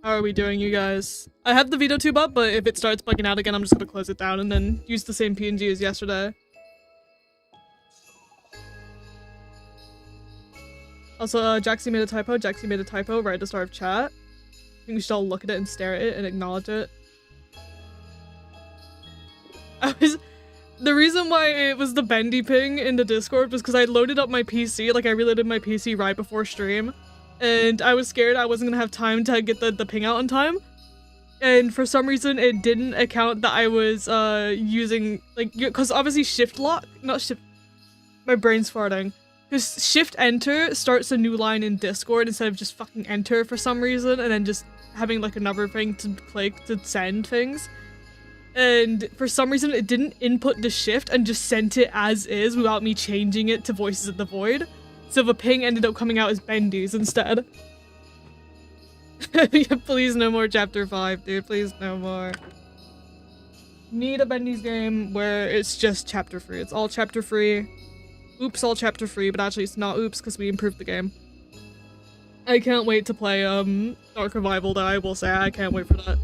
How are we doing, you guys? I have the VOTV up, but if it starts bugging out again, I'm just gonna close it down and then use the same PNG as yesterday. Also, Jaxie made a typo. Jaxie made a typo right at the start of chat. I think we should all look at it and stare at it and acknowledge it. The reason why it was the bendy ping in the Discord was because I loaded up my PC, like I reloaded my PC right before stream. And I was scared I wasn't gonna have time to get the ping out in time. And for some reason it didn't account that I was using, like, because obviously shift lock, not shift, my brain's farting. Because shift enter starts a new line in Discord instead of just fucking enter for some reason and then just having like another thing to click to send things. And for some reason it didn't input the shift and just sent it as is without me changing it to Voices of the Void. So the ping ended up coming out as Bendy's instead. Yeah, please no more chapter 5, dude. Please no more. Need a Bendy's game where it's just chapter 3. It's all chapter 3. Oops, all chapter 3, but actually it's not oops because we improved the game. I can't wait to play Dark Revival though, I will say. I can't wait for that.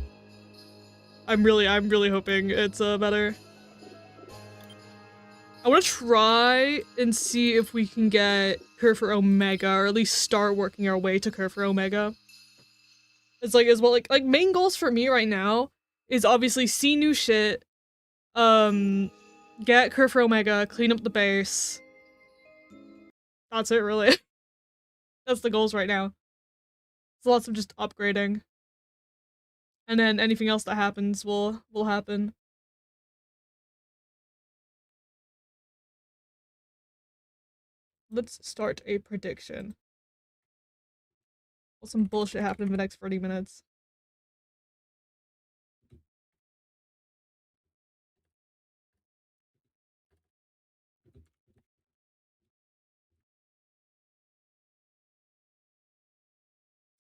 I'm really hoping it's better. I want to try and see if we can get Cure for Omega, or at least start working our way to Cure for Omega. It's like, as well, like main goals for me right now is obviously see new shit, get Cure for Omega, clean up the base. That's it, really. That's the goals right now. It's lots of just upgrading. And then anything else that happens will happen. Let's start a prediction. Will some bullshit happen in the next 30 minutes?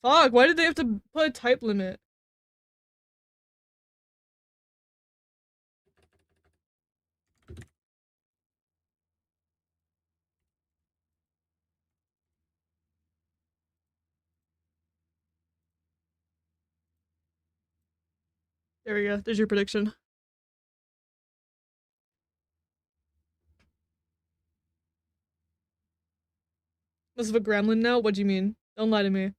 Fuck, why did they have to put a type limit? There we go. There's your prediction. Less of a gremlin now? What do you mean? Don't lie to me.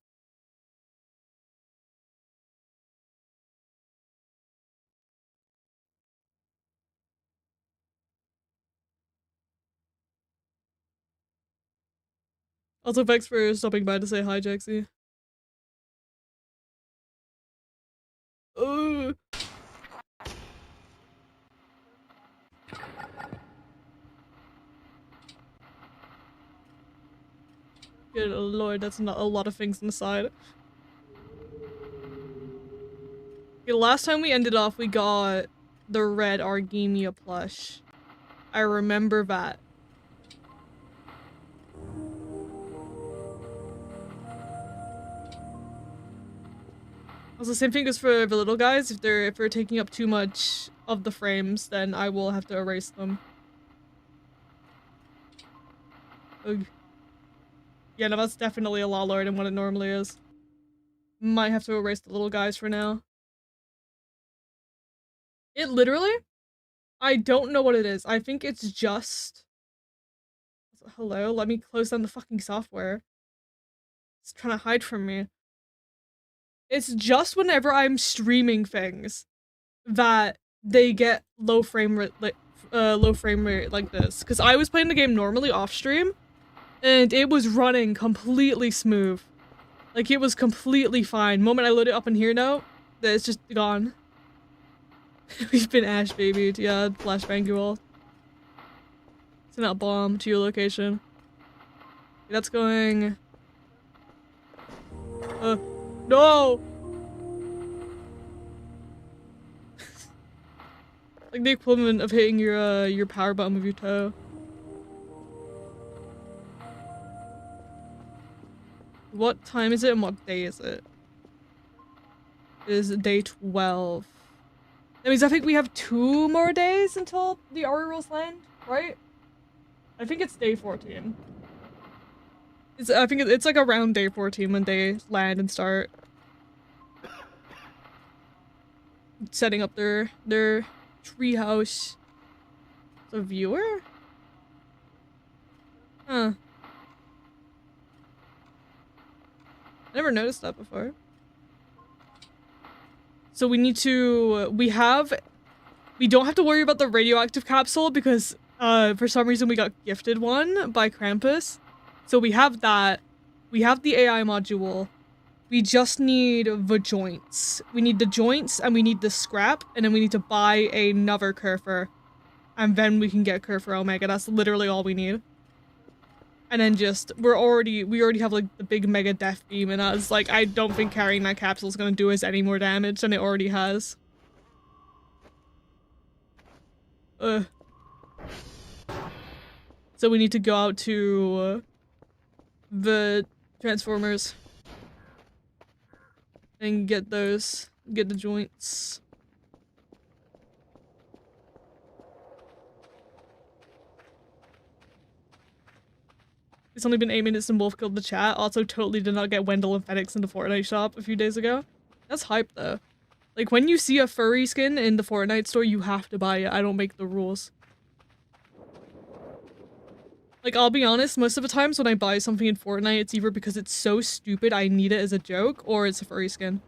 Also, thanks for stopping by to say hi, Jaxie. Oh. Good lord, that's not a lot of things on the side. Okay, last time we ended off, we got the red Argemia plush. I remember that. Also, same thing goes for the little guys. If they're taking up too much of the frames, then I will have to erase them. Ugh. Yeah, no, that's definitely a lot lower than what it normally is. Might have to erase the little guys for now. It literally? I don't know what it is. I think it's just... Hello? Let me close down the fucking software. It's trying to hide from me. It's just whenever I'm streaming things that they get low frame rate like this. Because I was playing the game normally off stream, and it was running completely smooth. Like, it was completely fine. Moment I load it up in here now, it's just gone. We've been Ash babied. Yeah, flashbang you all. Send out bomb to your location. That's going... No! Like the equivalent of hitting your power button with your toe. What time is it and what day is it? It is day 12. That means I think we have 2 more days until the Aura rules land, right? I think it's day 14. I think it's like around day 14 when they land and start. setting up their treehouse. The viewer? Huh. Never noticed that before. So we need to, we don't have to worry about the radioactive capsule because for some reason we got gifted one by Krampus. So we have that. We have the AI module. We just need the joints. We need the joints and we need the scrap, and then we need to buy another Kerfer. And then we can get Kerfer Omega. That's literally all we need. And then just, we already have like the big mega death beam in us. Like, I don't think carrying that capsule is gonna do us any more damage than it already has. So we need to go out to the Transformers and get the joints. It's only been 8 minutes and Wolf killed the chat. Also totally did not get Wendell and Fenix in the Fortnite shop a few days ago. That's hype though. Like when you see a furry skin in the Fortnite store, you have to buy it. I don't make the rules. Like, I'll be honest, most of the times when I buy something in Fortnite, it's either because it's so stupid I need it as a joke, or it's a furry skin.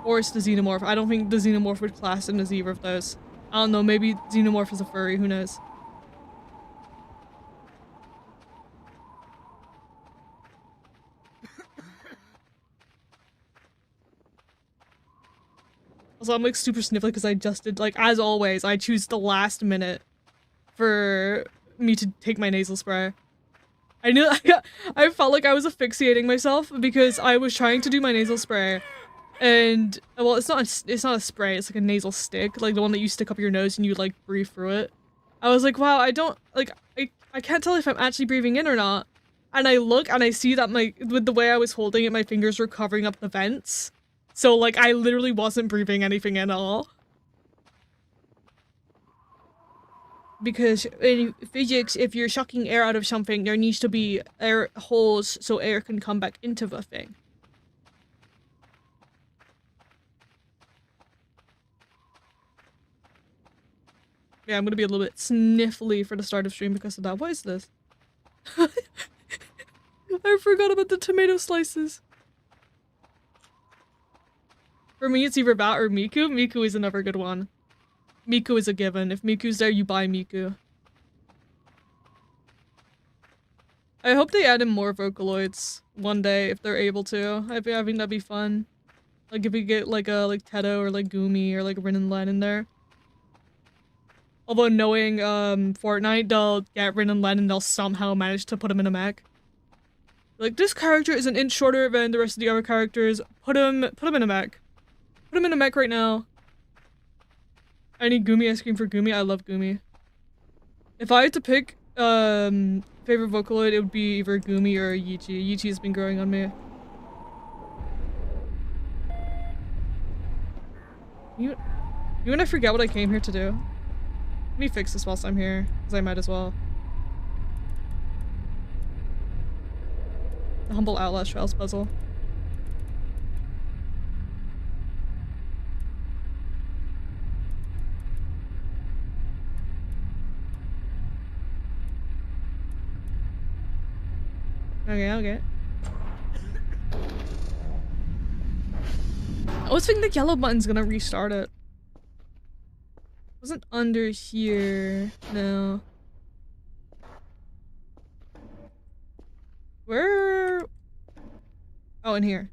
Or it's the Xenomorph. I don't think the Xenomorph would class in as either of those. I don't know, maybe Xenomorph is a furry, who knows. Also, I'm like super sniffly because I just did, like, as always, I choose the last minute for me to take my nasal spray. I felt like I was asphyxiating myself because I was trying to do my nasal spray. And, well, it's not a spray, it's like a nasal stick, like the one that you stick up your nose and you, like, breathe through it. I was like, wow, I don't, like, I can't tell if I'm actually breathing in or not. And I look and I see that with the way I was holding it, my fingers were covering up the vents. So, like, I literally wasn't breathing anything in at all. Because in physics, if you're sucking air out of something, there needs to be air holes so air can come back into the thing. Yeah, I'm gonna be a little bit sniffly for the start of stream because of that. What is this? I forgot about the tomato slices. For me, it's either that or Miku. Miku is another good one. Miku is a given. If Miku's there, you buy Miku. I hope they add in more Vocaloids one day if they're able to. I think that'd be fun. Like if we get like Teto or like Gumi or like Rin and Len in there. Although knowing Fortnite, they'll get Rin and Len and they'll somehow manage to put him in a mech. Like, this character is an inch shorter than the rest of the other characters. Put him in a mech. Put him in a mech right now. I need Gumi ice cream for Gumi. I love Gumi. If I had to pick favorite Vocaloid, it would be either Gumi or Yichi. Yichi has been growing on me. You and I forget what I came here to do. Let me fix this whilst I'm here, because I might as well. The Humble Outlast Trials puzzle. Okay. I was thinking the yellow button's gonna restart it. Wasn't under here. No. Where? Oh, in here.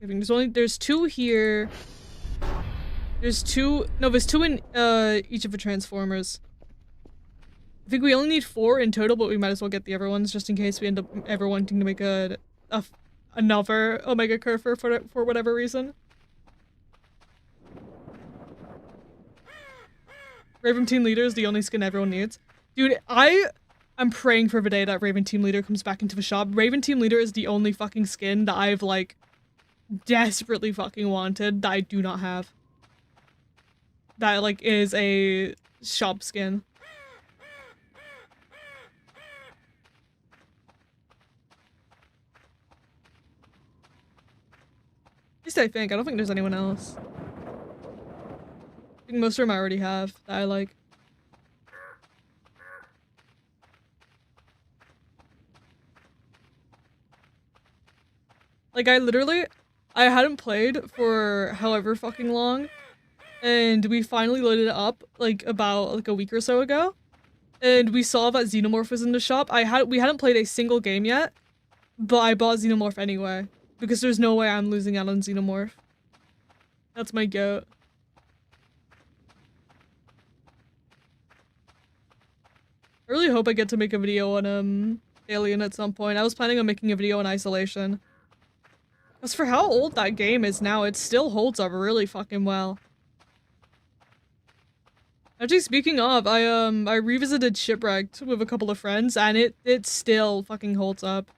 There's two here. There's two in each of the Transformers. I think we only need 4 in total, but we might as well get the other ones just in case we end up ever wanting to make another Omega Kerfer for whatever reason. Raven Team Leader is the only skin everyone needs. Dude, I'm praying for the day that Raven Team Leader comes back into the shop. Raven Team Leader is the only fucking skin that I've, like, desperately fucking wanted that I do not have. That, like, is a shop skin. least I think. I don't think there's anyone else. I think most of them I already have that I like. Like, I hadn't played for however fucking long, and we finally loaded it up, like, about, like, a week or so ago, and we saw that Xenomorph was in the shop. We hadn't played a single game yet, but I bought Xenomorph anyway, because there's no way I'm losing out on Xenomorph. That's my goat. I really hope I get to make a video on, Alien at some point. I was planning on making a video on Isolation. As for how old that game is now, it still holds up really fucking well. Actually, speaking of, I revisited Shipwrecked with a couple of friends, and it still fucking holds up.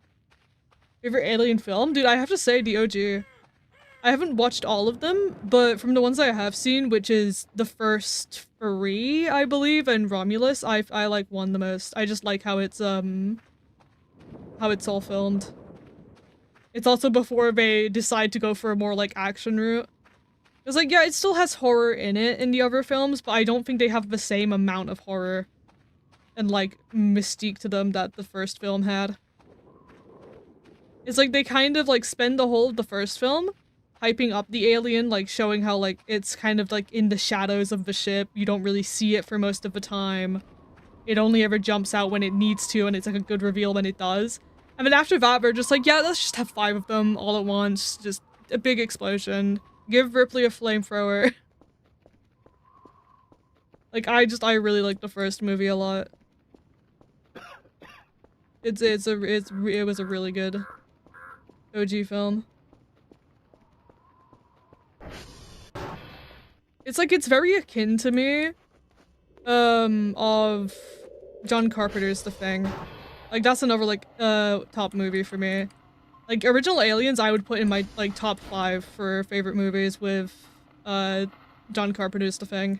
Favorite Alien film? Dude, I have to say the OG. I haven't watched all of them, but from the ones I have seen, which is the first 3, I believe, and Romulus, I like one the most. I just like how it's all filmed. It's also before they decide to go for a more, like, action route. It's like, yeah, it still has horror in it in the other films, but I don't think they have the same amount of horror and, like, mystique to them that the first film had. It's like they kind of, like, spend the whole of the first film hyping up the alien, like, showing how, like, it's kind of, like, in the shadows of the ship. You don't really see it for most of the time. It only ever jumps out when it needs to, and it's, like, a good reveal when it does. And then after that, they're just like, yeah, let's just have 5 of them all at once. Just a big explosion. Give Ripley a flamethrower. Like, I really like the first movie a lot. It was a really good OG film. It's like, it's very akin to me, of John Carpenter's The Thing. Like, that's another, like, top movie for me. Like, Original Aliens, I would put in my, like, top 5 for favorite movies with, John Carpenter's The Thing.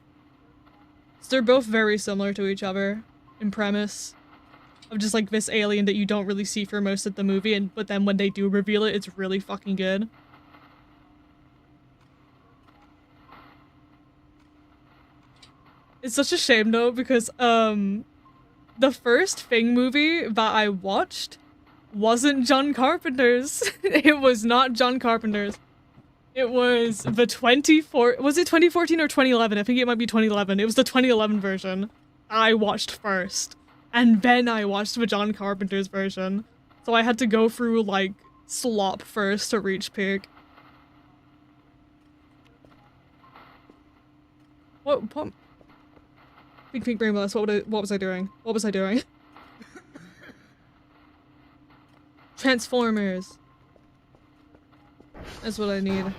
So they're both very similar to each other in premise. Of just, like, this alien that you don't really see for most of the movie, but then when they do reveal it, it's really fucking good. It's such a shame, though, because, the first Thing movie that I watched wasn't John Carpenter's. It was not John Carpenter's. It was the was it 2014 or 2011? I think it might be 2011. It was the 2011 version I watched first. And then I watched the John Carpenter's version. So I had to go through, like, slop first to reach peak. What? Pink Rainbow, what was I doing? What was I doing? Transformers. That's what I need.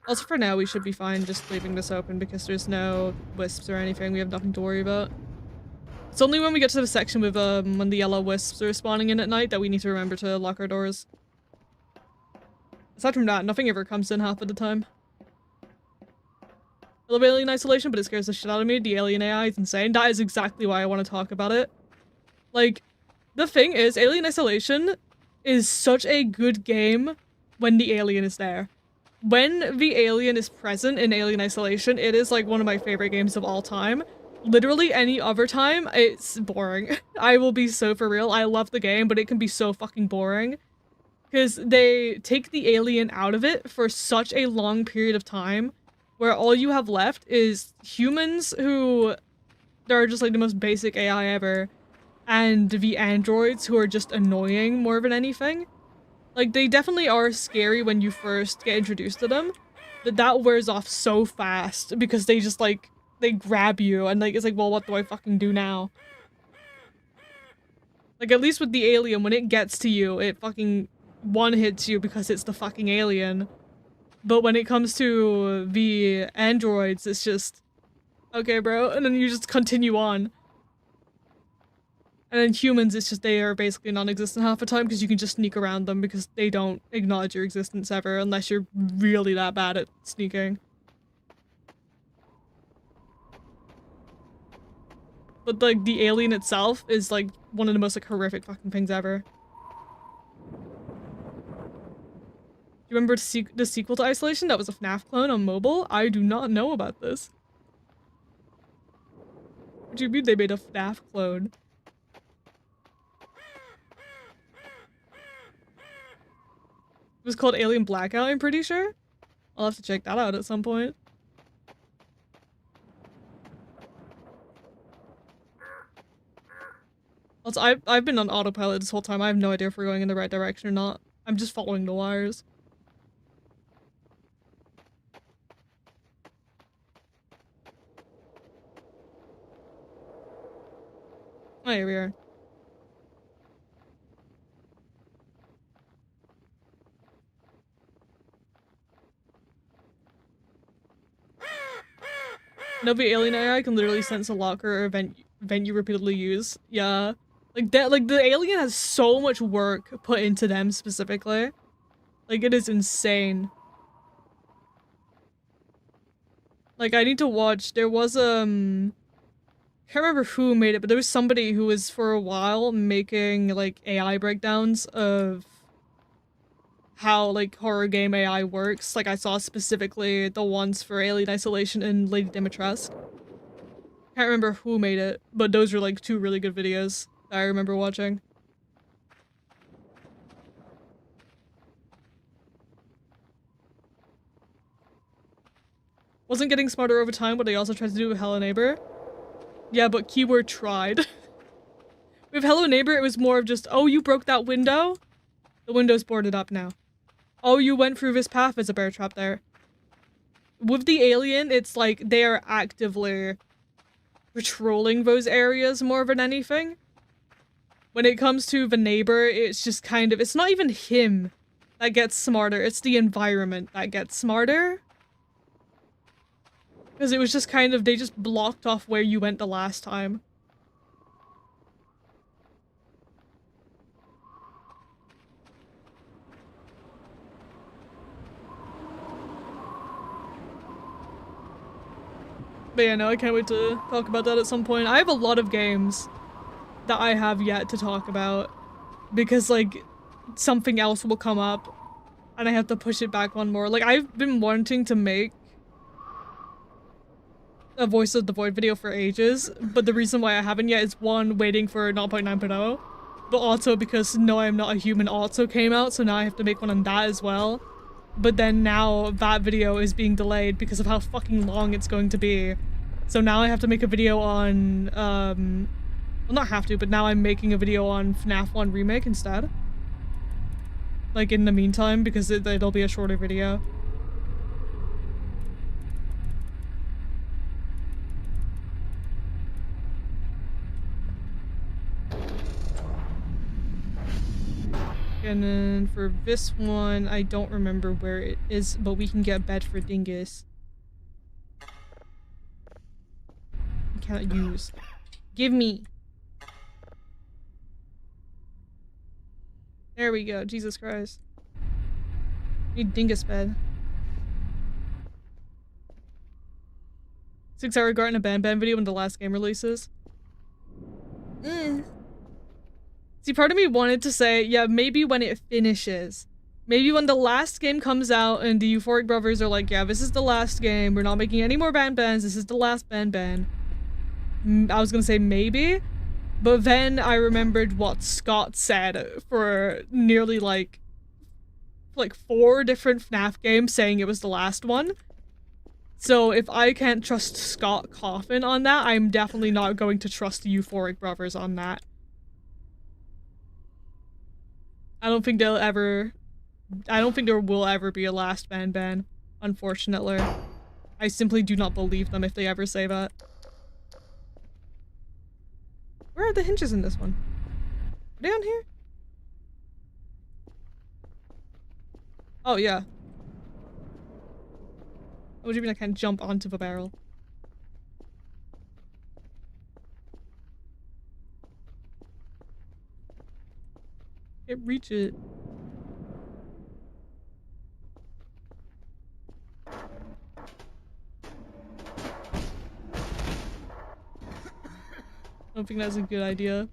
Also, for now, we should be fine just leaving this open because there's no wisps or anything. We have nothing to worry about. It's only when we get to the section with, when the yellow wisps are spawning in at night that we need to remember to lock our doors. Aside from that, nothing ever comes in half of the time. I love Alien Isolation, but it scares the shit out of me. The alien AI is insane. That is exactly why I want to talk about it. Like, the thing is, Alien Isolation is such a good game when the alien is there. When the alien is present in Alien Isolation, it is like one of my favorite games of all time. Literally any other time, it's boring. I will be so for real. I love the game, but it can be so fucking boring. Because they take the alien out of it for such a long period of time, where all you have left is humans who are just like the most basic AI ever, and the androids who are just annoying more than anything. Like, they definitely are scary when you first get introduced to them, but that wears off so fast because they just, like, they grab you and, like, it's like, well, what do I fucking do now? Like, at least with the alien, when it gets to you, it fucking one-hits you because it's the fucking alien. But when it comes to the androids, it's just, okay, bro, and then you just continue on. And then humans, it's just they are basically non-existent half the time because you can just sneak around them because they don't acknowledge your existence ever unless you're really that bad at sneaking. But, like, the alien itself is, like, one of the most, like, horrific fucking things ever. you remember the sequel to Isolation that was a FNAF clone on mobile? I do not know about this. What do you mean they made a FNAF clone? It was called Alien Blackout, I'm pretty sure. I'll have to check that out at some point. Also, I've been on autopilot this whole time. I have no idea if we're going in the right direction or not. I'm just following the wires. Oh, here we are. Nova Alien AI can literally sense a locker or event you repeatedly use. Yeah. Like that, like the alien has so much work put into them specifically. Like it is insane. Like I need to watch, there was can't remember who made it, but there was somebody who was for a while making like AI breakdowns of how like horror game AI works. Like I saw specifically the ones for Alien Isolation and Lady Dimitrescu. Can't remember who made it, but those were like two really good videos that I remember watching. Wasn't getting smarter over time, but I also tried to do with Hello Neighbor. Yeah, but keyword tried. With Hello Neighbor, it was more of just, oh, you broke that window? The window's boarded up now. Oh, you went through this path, there's a bear trap there. With the alien, it's like they are actively patrolling those areas more than anything. When it comes to the neighbor, it's just kind of, it's not even him that gets smarter, it's the environment that gets smarter. Because it was just kind of, they just blocked off where you went the last time. But yeah, no, I can't wait to talk about that at some point. I have a lot of games that I have yet to talk about. Because, like, something else will come up. And I have to push it back one more. Like, I've been wanting to make a Voice of the Void video for ages. But the reason why I haven't yet is, one, waiting for 0.9.0. But also because No I Am Not a Human also came out. So now I have to make one on that as well. But then now that video is being delayed because of how fucking long it's going to be. So now I have to make a video on, well, not have to, but now I'm making a video on FNAF 1 Remake instead. Like, in the meantime, because it'll be a shorter video. And then for this one, I don't remember where it is, but we can get Bedford Dingus. I cannot use. Give me. There we go. Jesus Christ. Need Dingus bed. 6-hour Garten of Ban Ban video when the last game releases. See, part of me wanted to say, yeah, maybe when it finishes. Maybe when the last game comes out and the Euphoric Brothers are like, yeah, this is the last game. We're not making any more Ban Bans. This is the last Ban Ban. I was gonna say maybe. But then I remembered what Scott said for nearly like 4 different FNAF games saying it was the last one. So if I can't trust Scott Coffin on that, I'm definitely not going to trust the Euphoric Brothers on that. I don't think there will ever be a last Ban Ban, unfortunately. I simply do not believe them if they ever say that. Where are the hinges in this one? Are they on here? Oh, yeah. What do you mean I can't jump onto the barrel? Can't reach it. I don't think that's a good idea.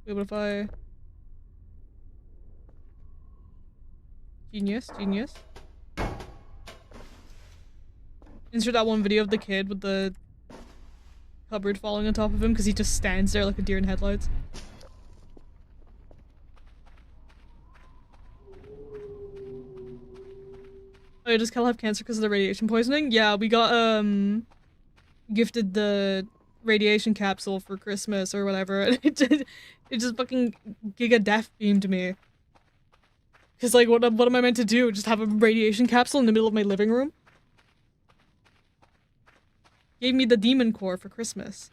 Wait, what if I... Genius, genius. Insert that one video of the kid with the cupboard falling on top of him because he just stands there like a deer in headlights. Oh, does Kel have cancer because of the radiation poisoning? Yeah, we got, gifted the radiation capsule for Christmas or whatever. It just fucking giga death beamed me. Cause like, what am I meant to do? Just have a radiation capsule in the middle of my living room? Gave me the demon core for Christmas.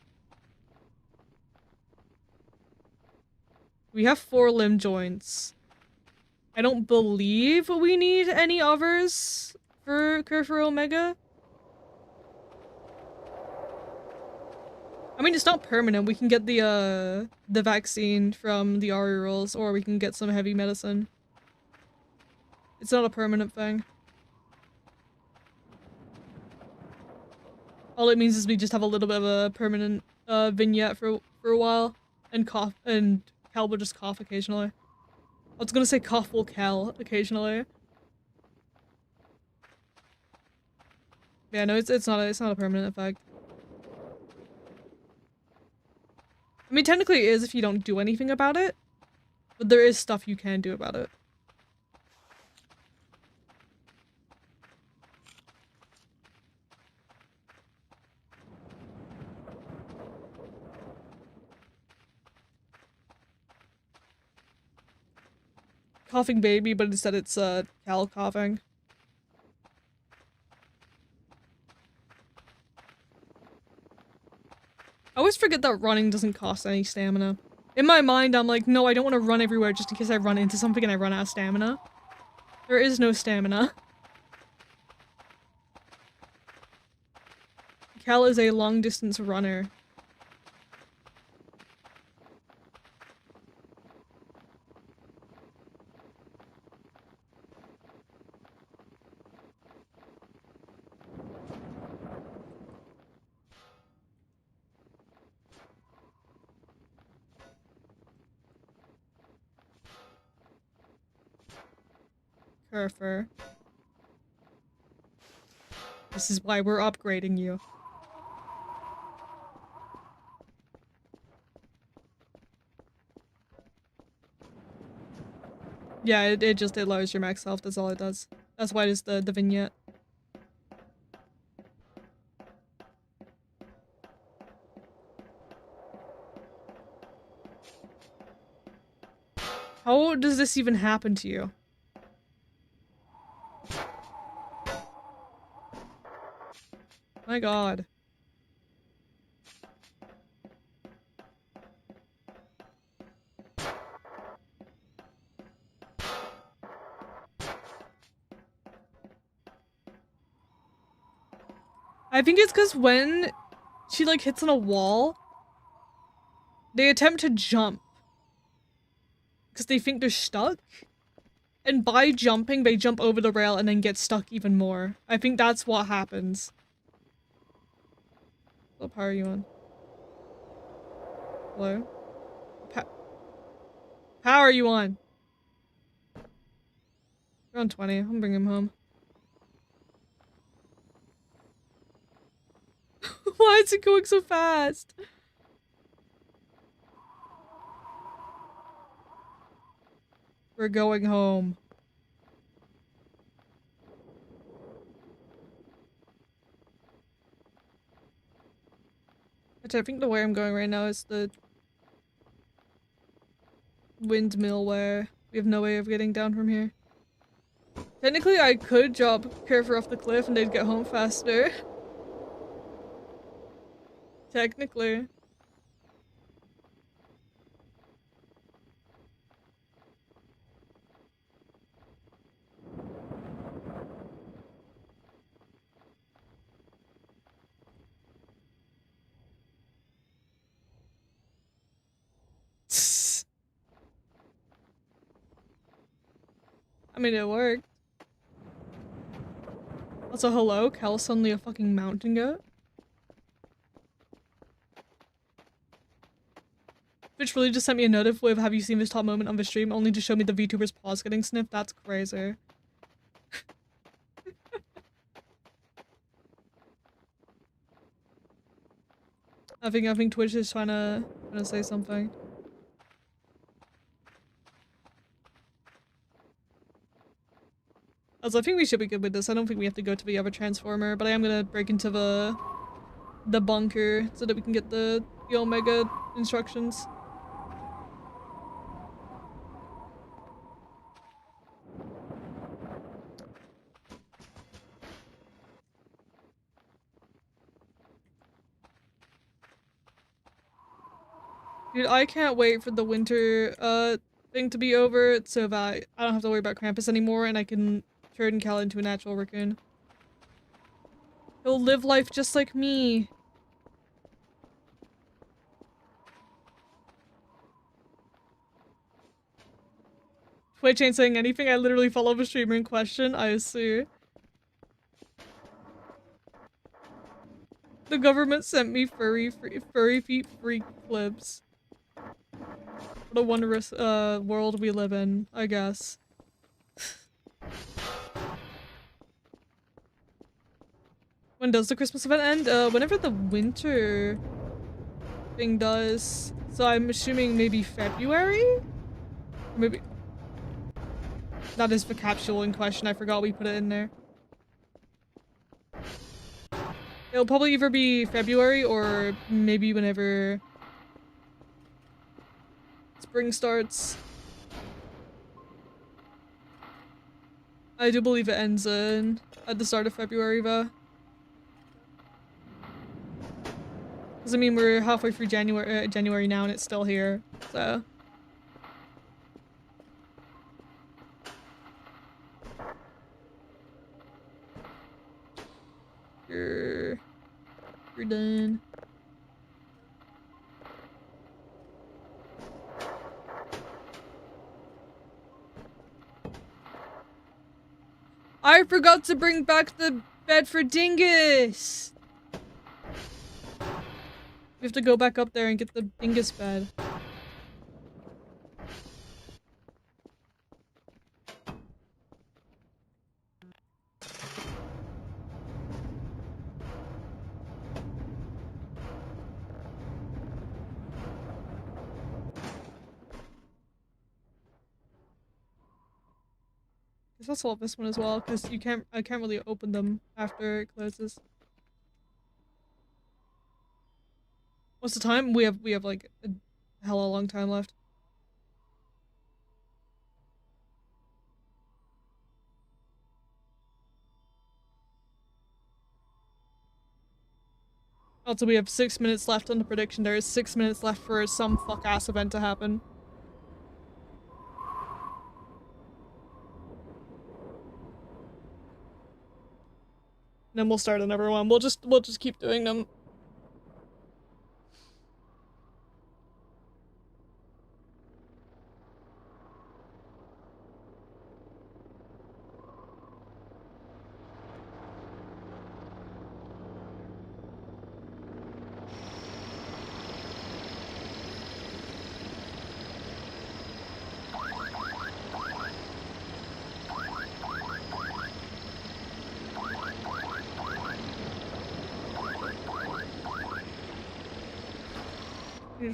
We have 4 limb joints. I don't believe we need any others for Kerfur Omega. I mean, it's not permanent. We can get the vaccine from the RE rolls, or we can get some heavy medicine. It's not a permanent thing. All it means is we just have a little bit of a permanent vignette for a while, and cough, and Cal will just cough occasionally. I was gonna say cough will Cal occasionally. Yeah, no, it's not a permanent effect. I mean, technically it is if you don't do anything about it, but there is stuff you can do about it. Coughing baby, but instead it's Cal coughing. I always forget that running doesn't cost any stamina. In my mind, I'm like, no, I don't want to run everywhere just in case I run into something and I run out of stamina. There is no stamina. Cal is a long-distance runner. Kerfur. This is why we're upgrading you. Yeah, it lowers your max health, that's all it does. That's why it is the vignette. How does this even happen to you? My god. I think it's because when she like hits on a wall, they attempt to jump. Because they think they're stuck. And by jumping, they jump over the rail and then get stuck even more. I think that's what happens. What power are you on? Hello? Power are you on? You're on 20. I'm bringing him home. Why is it going so fast? We're going home. Actually, I think the way I'm going right now is the windmill where we have no way of getting down from here. Technically, I could drop Kerfur off the cliff and they'd get home faster. Technically. I mean, it worked. Also, hello? Cal's suddenly a fucking mountain goat? Twitch really just sent me a notif with "Have you seen this top moment on the stream?" only to show me the VTuber's paws getting sniffed. That's crazy. I think Twitch is trying to say something. Also, I think we should be good with this. I don't think we have to go to the other transformer, but I am gonna break into the bunker so that we can get the Omega instructions. Dude, I can't wait for the winter thing to be over so that I don't have to worry about Krampus anymore and I can turn Cal into a natural raccoon. He'll live life just like me. Twitch ain't saying anything. I literally follow the streamer in question. I see. The government sent me furry feet freak clips. What a wondrous world we live in, I guess. When does the Christmas event end? Whenever the winter thing does. So I'm assuming maybe February? Or maybe... That is the capsule in question. I forgot we put it in there. It'll probably either be February or maybe whenever spring starts. I do believe it ends at the start of February though. Because I mean we're halfway through January now and it's still here, so. You're done. I forgot to bring back the bed for Dingus! We have to go back up there and get the Dingus bed. Let's solve this one as well, because I can't really open them after it closes. What's the time? We have like a hella long time left. Also, we have 6 minutes left on the prediction. There is 6 minutes left for some fuck-ass event to happen. Then we'll start another one. We'll just keep doing them.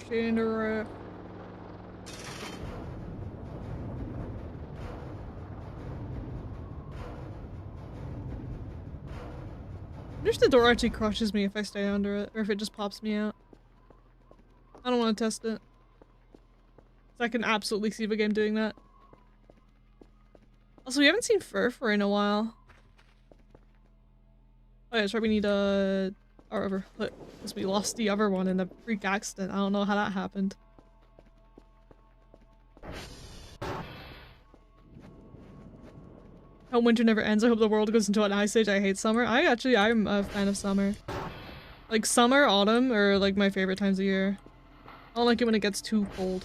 In the roof. I wonder if the door actually crushes me if I stay under it, or if it just pops me out. I don't want to test it. So I can absolutely see the game doing that. Also, we haven't seen Furfur in a while. Oh yeah, that's right, we need our overfoot, because we lost the other one in a freak accident. I don't know how that happened. How winter never ends. I hope the world goes into an ice age. I hate summer. I'm a fan of summer. Like summer, autumn are like my favorite times of year. I don't like it when it gets too cold.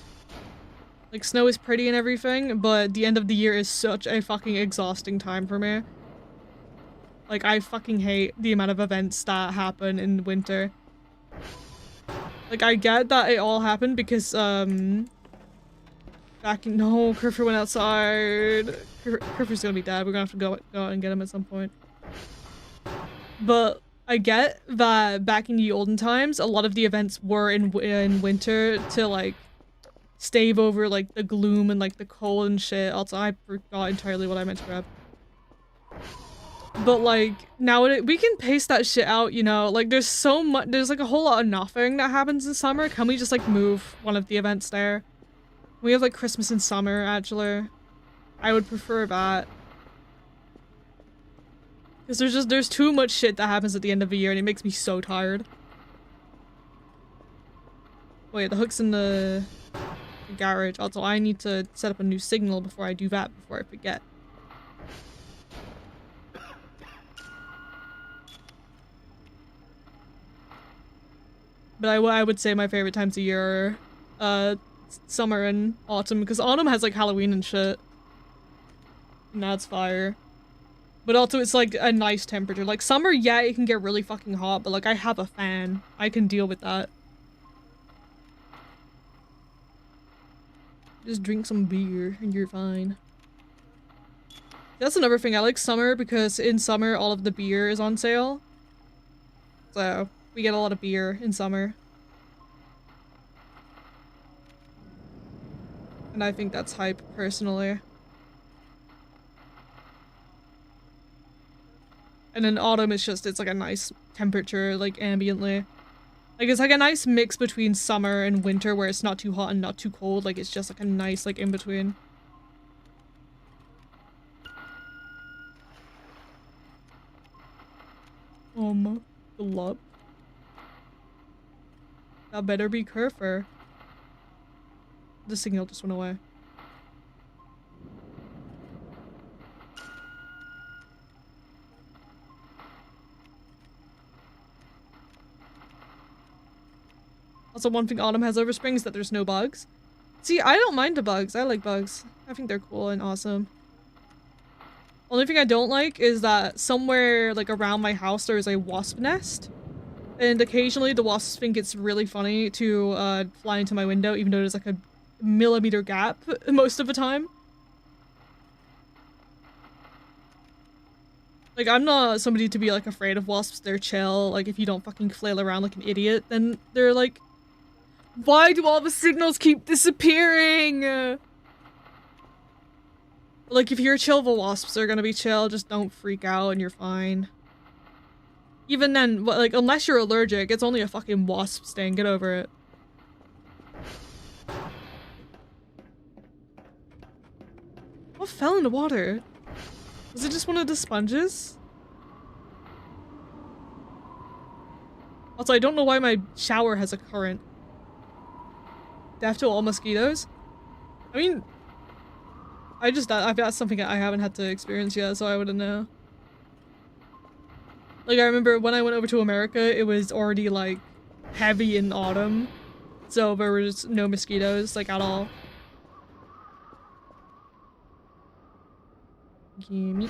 Like snow is pretty and everything, but the end of the year is such a fucking exhausting time for me. Like, I fucking hate the amount of events that happen in winter. Like, I get that it all happened because, no, Kerfur went outside. Kerfur's gonna be dead. We're gonna have to go out and get him at some point. But I get that back in the olden times, a lot of the events were in winter to, like, stave over, like, the gloom and, like, the cold and shit. Also, I forgot entirely what I meant to grab. But, like, now we can pace that shit out, you know? Like, there's so much- there's, like, a whole lot of nothing that happens in summer. Can we just, like, move one of the events there? We have, like, Christmas in summer, actually. I would prefer that. Because there's too much shit that happens at the end of the year and it makes me so tired. Wait, the hook's in the garage. Also, I need to set up a new signal before I do that, before I forget. But I would say my favorite times of year are summer and autumn, because autumn has like Halloween and shit. And that's fire. But also it's like a nice temperature. Like summer, yeah, it can get really fucking hot, but like I have a fan. I can deal with that. Just drink some beer and you're fine. That's another thing. I like summer because in summer all of the beer is on sale. So we get a lot of beer in summer. And I think that's hype, personally. And in autumn it's like a nice temperature, like ambiently. Like it's like a nice mix between summer and winter where it's not too hot and not too cold. Like it's just like a nice like in between. Glup. That better be Kerfur. The signal just went away. Also, one thing autumn has over spring is that there's no bugs. See, I don't mind the bugs. I like bugs. I think they're cool and awesome. Only thing I don't like is that somewhere like around my house there is a wasp nest. And occasionally the wasps think it's really funny to fly into my window even though there's like a millimeter gap most of the time. Like, I'm not somebody to be like afraid of wasps. They're chill. Like, if you don't fucking flail around like an idiot, then they're like, why do all the signals keep disappearing? Like, if you're chill, the wasps are gonna be chill. Just don't freak out and you're fine. Even then, like, unless you're allergic, it's only a fucking wasp sting. Get over it. What fell in the water? Was it just one of the sponges? Also, I don't know why my shower has a current. Death to all mosquitoes? I mean, that's something I haven't had to experience yet, so I wouldn't know. Like, I remember when I went over to America, it was already, like, heavy in autumn. So there was no mosquitoes, like, at all. Gimme.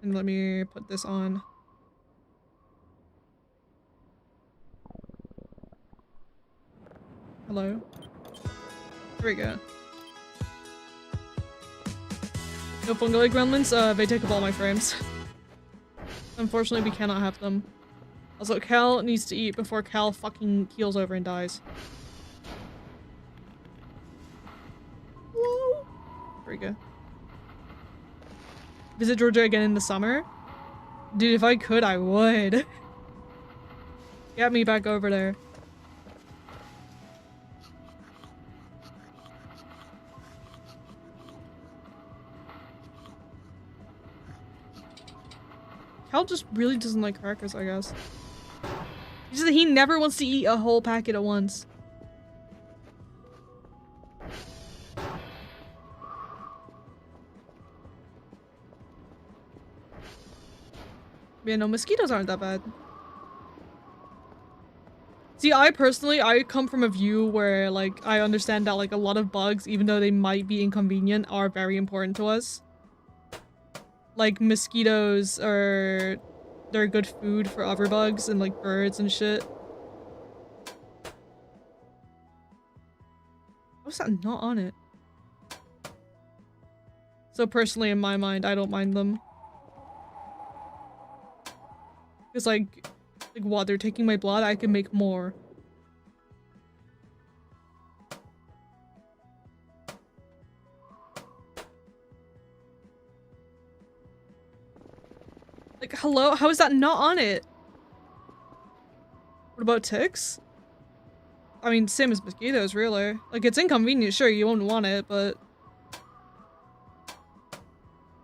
And let me put this on. Hello? There we go. No fungal gremlins? They take up all my frames. Unfortunately, we cannot have them. Also, Cal needs to eat before Cal fucking keels over and dies. Whoa. There we go. Visit Georgia again in the summer? Dude, if I could, I would. Get me back over there. Cal just really doesn't like crackers, I guess. He never wants to eat a whole packet at once. Yeah, no, mosquitoes aren't that bad. See, I come from a view where, like, I understand that, like, a lot of bugs, even though they might be inconvenient, are very important to us. Like, mosquitoes they're good food for other bugs and, like, birds and shit. How's that not on it? So personally, in my mind, I don't mind them. Because like what, they're taking my blood? I can make more. Like, hello? How is that not on it? What about ticks? I mean, same as mosquitoes, really. Like, it's inconvenient, sure, you won't want it, but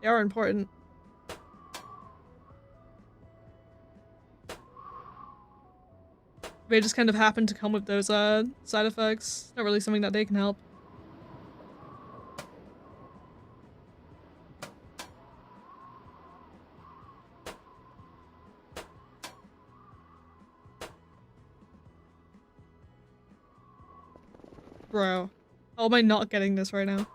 they are important. They just kind of happen to come with those side effects. Not really something that they can help. Bro, how am I not getting this right now?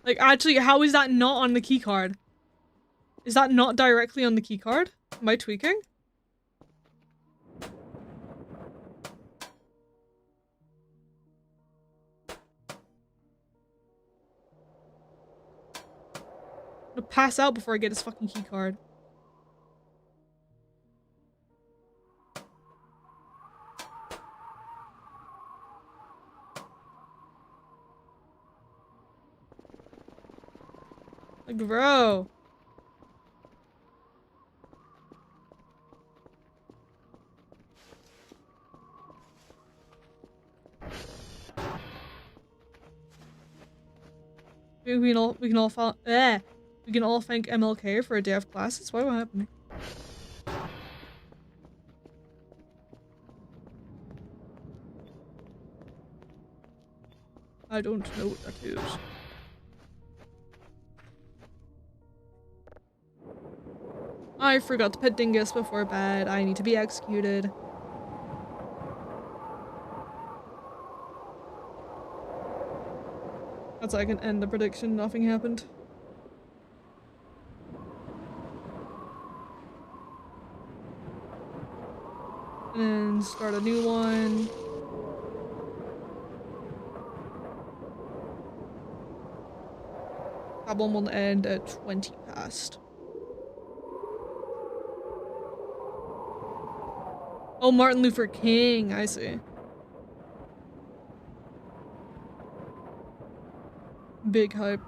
Like, actually, how is that not on the keycard? Is that not directly on the keycard? Am I tweaking? I'm gonna pass out before I get this fucking keycard. Like, bro. We can all thank MLK for a day of classes. What happened? I don't know what that is. I forgot to pet Dingus before bed. I need to be executed. That's how I can end the prediction. Nothing happened. And start a new one. That one will end at 20 past. Oh, Martin Luther King, I see. Big hype.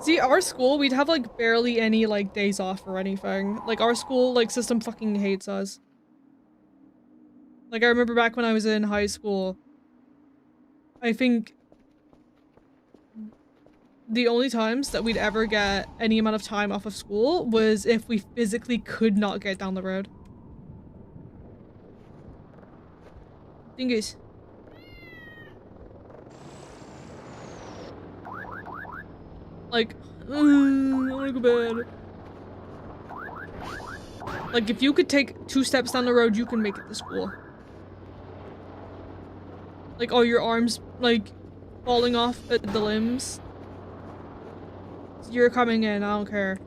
See, our school, we'd have like barely any like days off or anything. Like our school like system fucking hates us. Like I remember back when I was in high school, I think the only times that we'd ever get any amount of time off of school was if we physically could not get down the road. Dingus. Like, I wanna go bed. Like, if you could take 2 steps down the road, you can make it to school. Like, all your arms, like, falling off at the limbs. You're coming in, I don't care.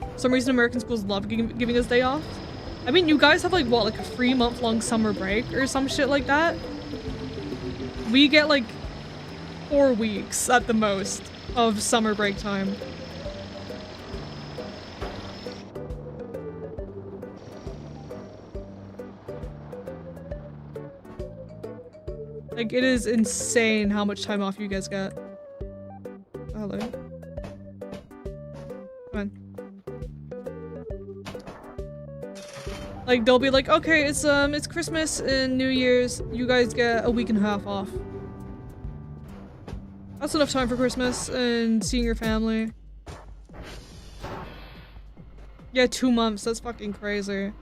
For some reason American schools love giving us day off. I mean, you guys have like, what, like a 3-month-long summer break or some shit like that? We get like 4 weeks at the most of summer break time. Like, it is insane how much time off you guys get. Oh, hello. Come on. Like, they'll be like, okay, it's Christmas and New Year's. You guys get a week and a half off. That's enough time for Christmas and seeing your family. Yeah, 2 months. That's fucking crazy.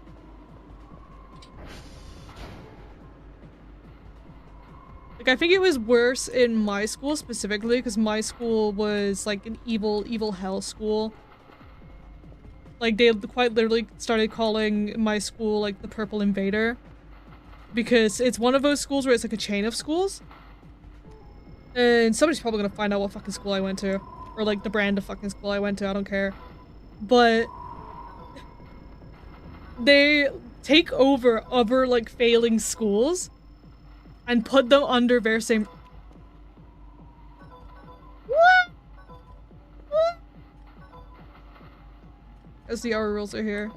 Like, I think it was worse in my school specifically because my school was like an evil hell school. Like, they quite literally started calling my school like the Purple Invader because it's one of those schools where it's like a chain of schools. And somebody's probably gonna find out what fucking school I went to. or like the brand of fucking school I went to, I don't care. But they take over other like failing schools and put them under their same. What? As the our rules are here.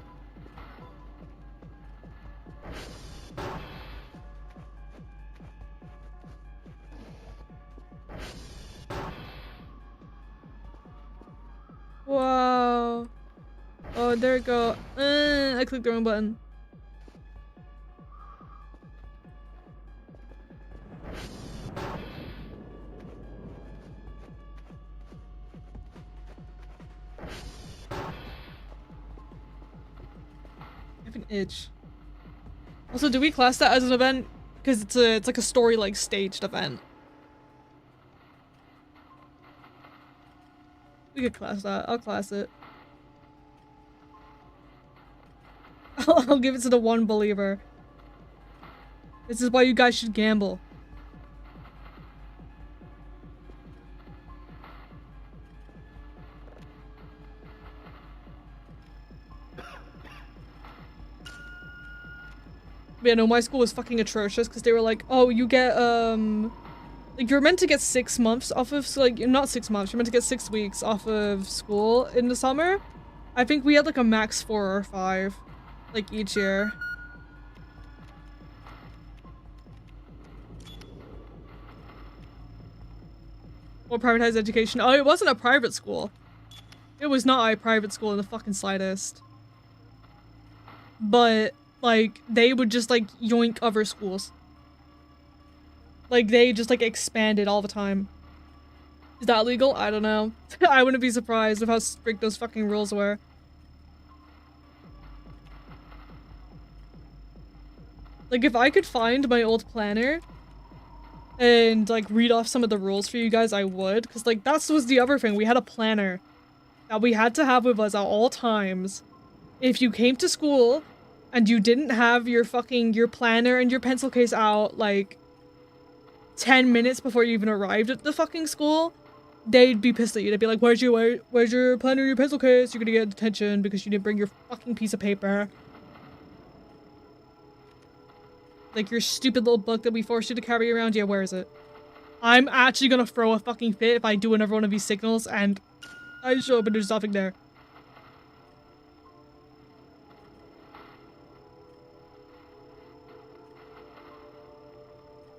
Wow. Oh, there we go. I clicked the wrong button. I have an itch. Also, do we class that as an event? Because it's like a story like staged event. We could class that. I'll class it. I'll give it to the one believer. This is why you guys should gamble. Yeah, no, my school was fucking atrocious because they were like, oh, you get, like, you're meant to get 6 months off of, so, like, not 6 months, you're meant to get 6 weeks off of school in the summer. I think we had, like, a max 4 or 5, like, each year. Or privatized education. Oh, it wasn't a private school. It was not a private school in the fucking slightest. But, like, they would just, like, yoink other schools. Like, they just, like, expanded all the time. Is that legal? I don't know. I wouldn't be surprised of how strict those fucking rules were. Like, if I could find my old planner and, like, read off some of the rules for you guys, I would. Because, like, that was the other thing. We had a planner that we had to have with us at all times. If you came to school and you didn't have your planner and your pencil case out, like, 10 minutes before you even arrived at the fucking school, they'd be pissed at you. They'd be like, where's your planner and your pencil case? You're gonna get detention because you didn't bring your fucking piece of paper. Like, your stupid little book that we forced you to carry around. Yeah, where is it? I'm actually gonna throw a fucking fit if I do another one of these signals and I show up and there's nothing there.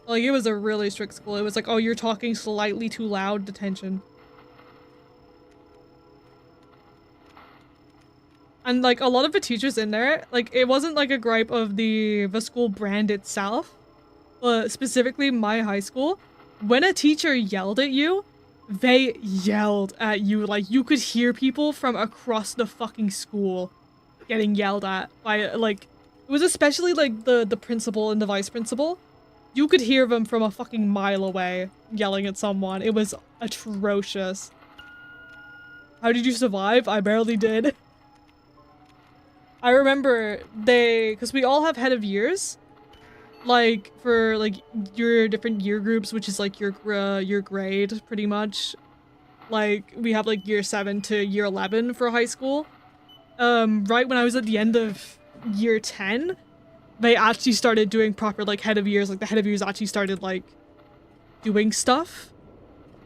Like, it was a really strict school. It was like, oh, you're talking slightly too loud, detention. And, like, a lot of the teachers in there, like, it wasn't, like, a gripe of the school brand itself, but specifically my high school. When a teacher yelled at you, they yelled at you. Like, you could hear people from across the fucking school getting yelled at by, like, it was especially, like, the principal and the vice principal. You could hear them from a fucking mile away yelling at someone. It was atrocious. How did you survive? I barely did. I remember because we all have head of years, like, for, like, your different year groups, which is, like, your grade, pretty much. Like, we have, like, year 7 to year 11 for high school. Right when I was at the end of year 10, they actually started doing proper, like, head of years. Like, the head of years actually started, like, doing stuff.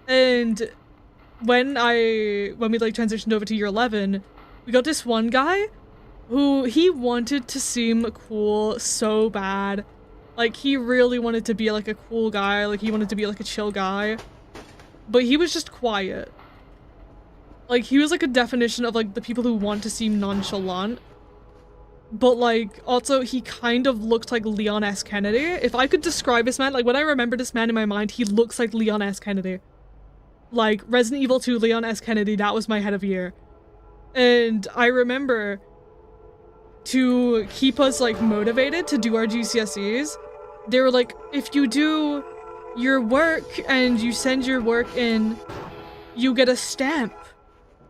And when we, like, transitioned over to year 11, we got this one guy who, he wanted to seem cool so bad. Like, he really wanted to be, like, a cool guy. Like, he wanted to be, like, a chill guy. But he was just quiet. Like, he was, like, a definition of, like, the people who want to seem nonchalant. But, like, also, he kind of looked like Leon S. Kennedy. If I could describe this man, like, when I remember this man in my mind, he looks like Leon S. Kennedy. Like, Resident Evil 2, Leon S. Kennedy, that was my head of year. And I remember, to keep us, like, motivated to do our GCSEs, they were like, if you do your work and you send your work in, you get a stamp.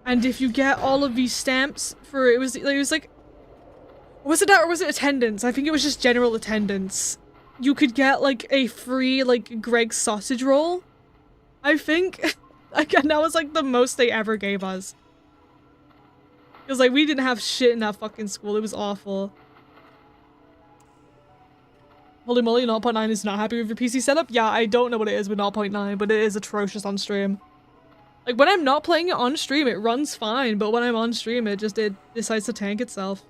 And if you get all of these stamps for, it was like, was it that or was it attendance? I think it was just general attendance. You could get, like, a free, like, Greg's sausage roll, I think. Like, and that was like the most they ever gave us. Because like we didn't have shit in that fucking school. It was awful. Holy moly, 0.9 is not happy with your PC setup? Yeah, I don't know what it is with 0.9, but it is atrocious on stream. Like, when I'm not playing it on stream, it runs fine, but when I'm on stream, it decides to tank itself.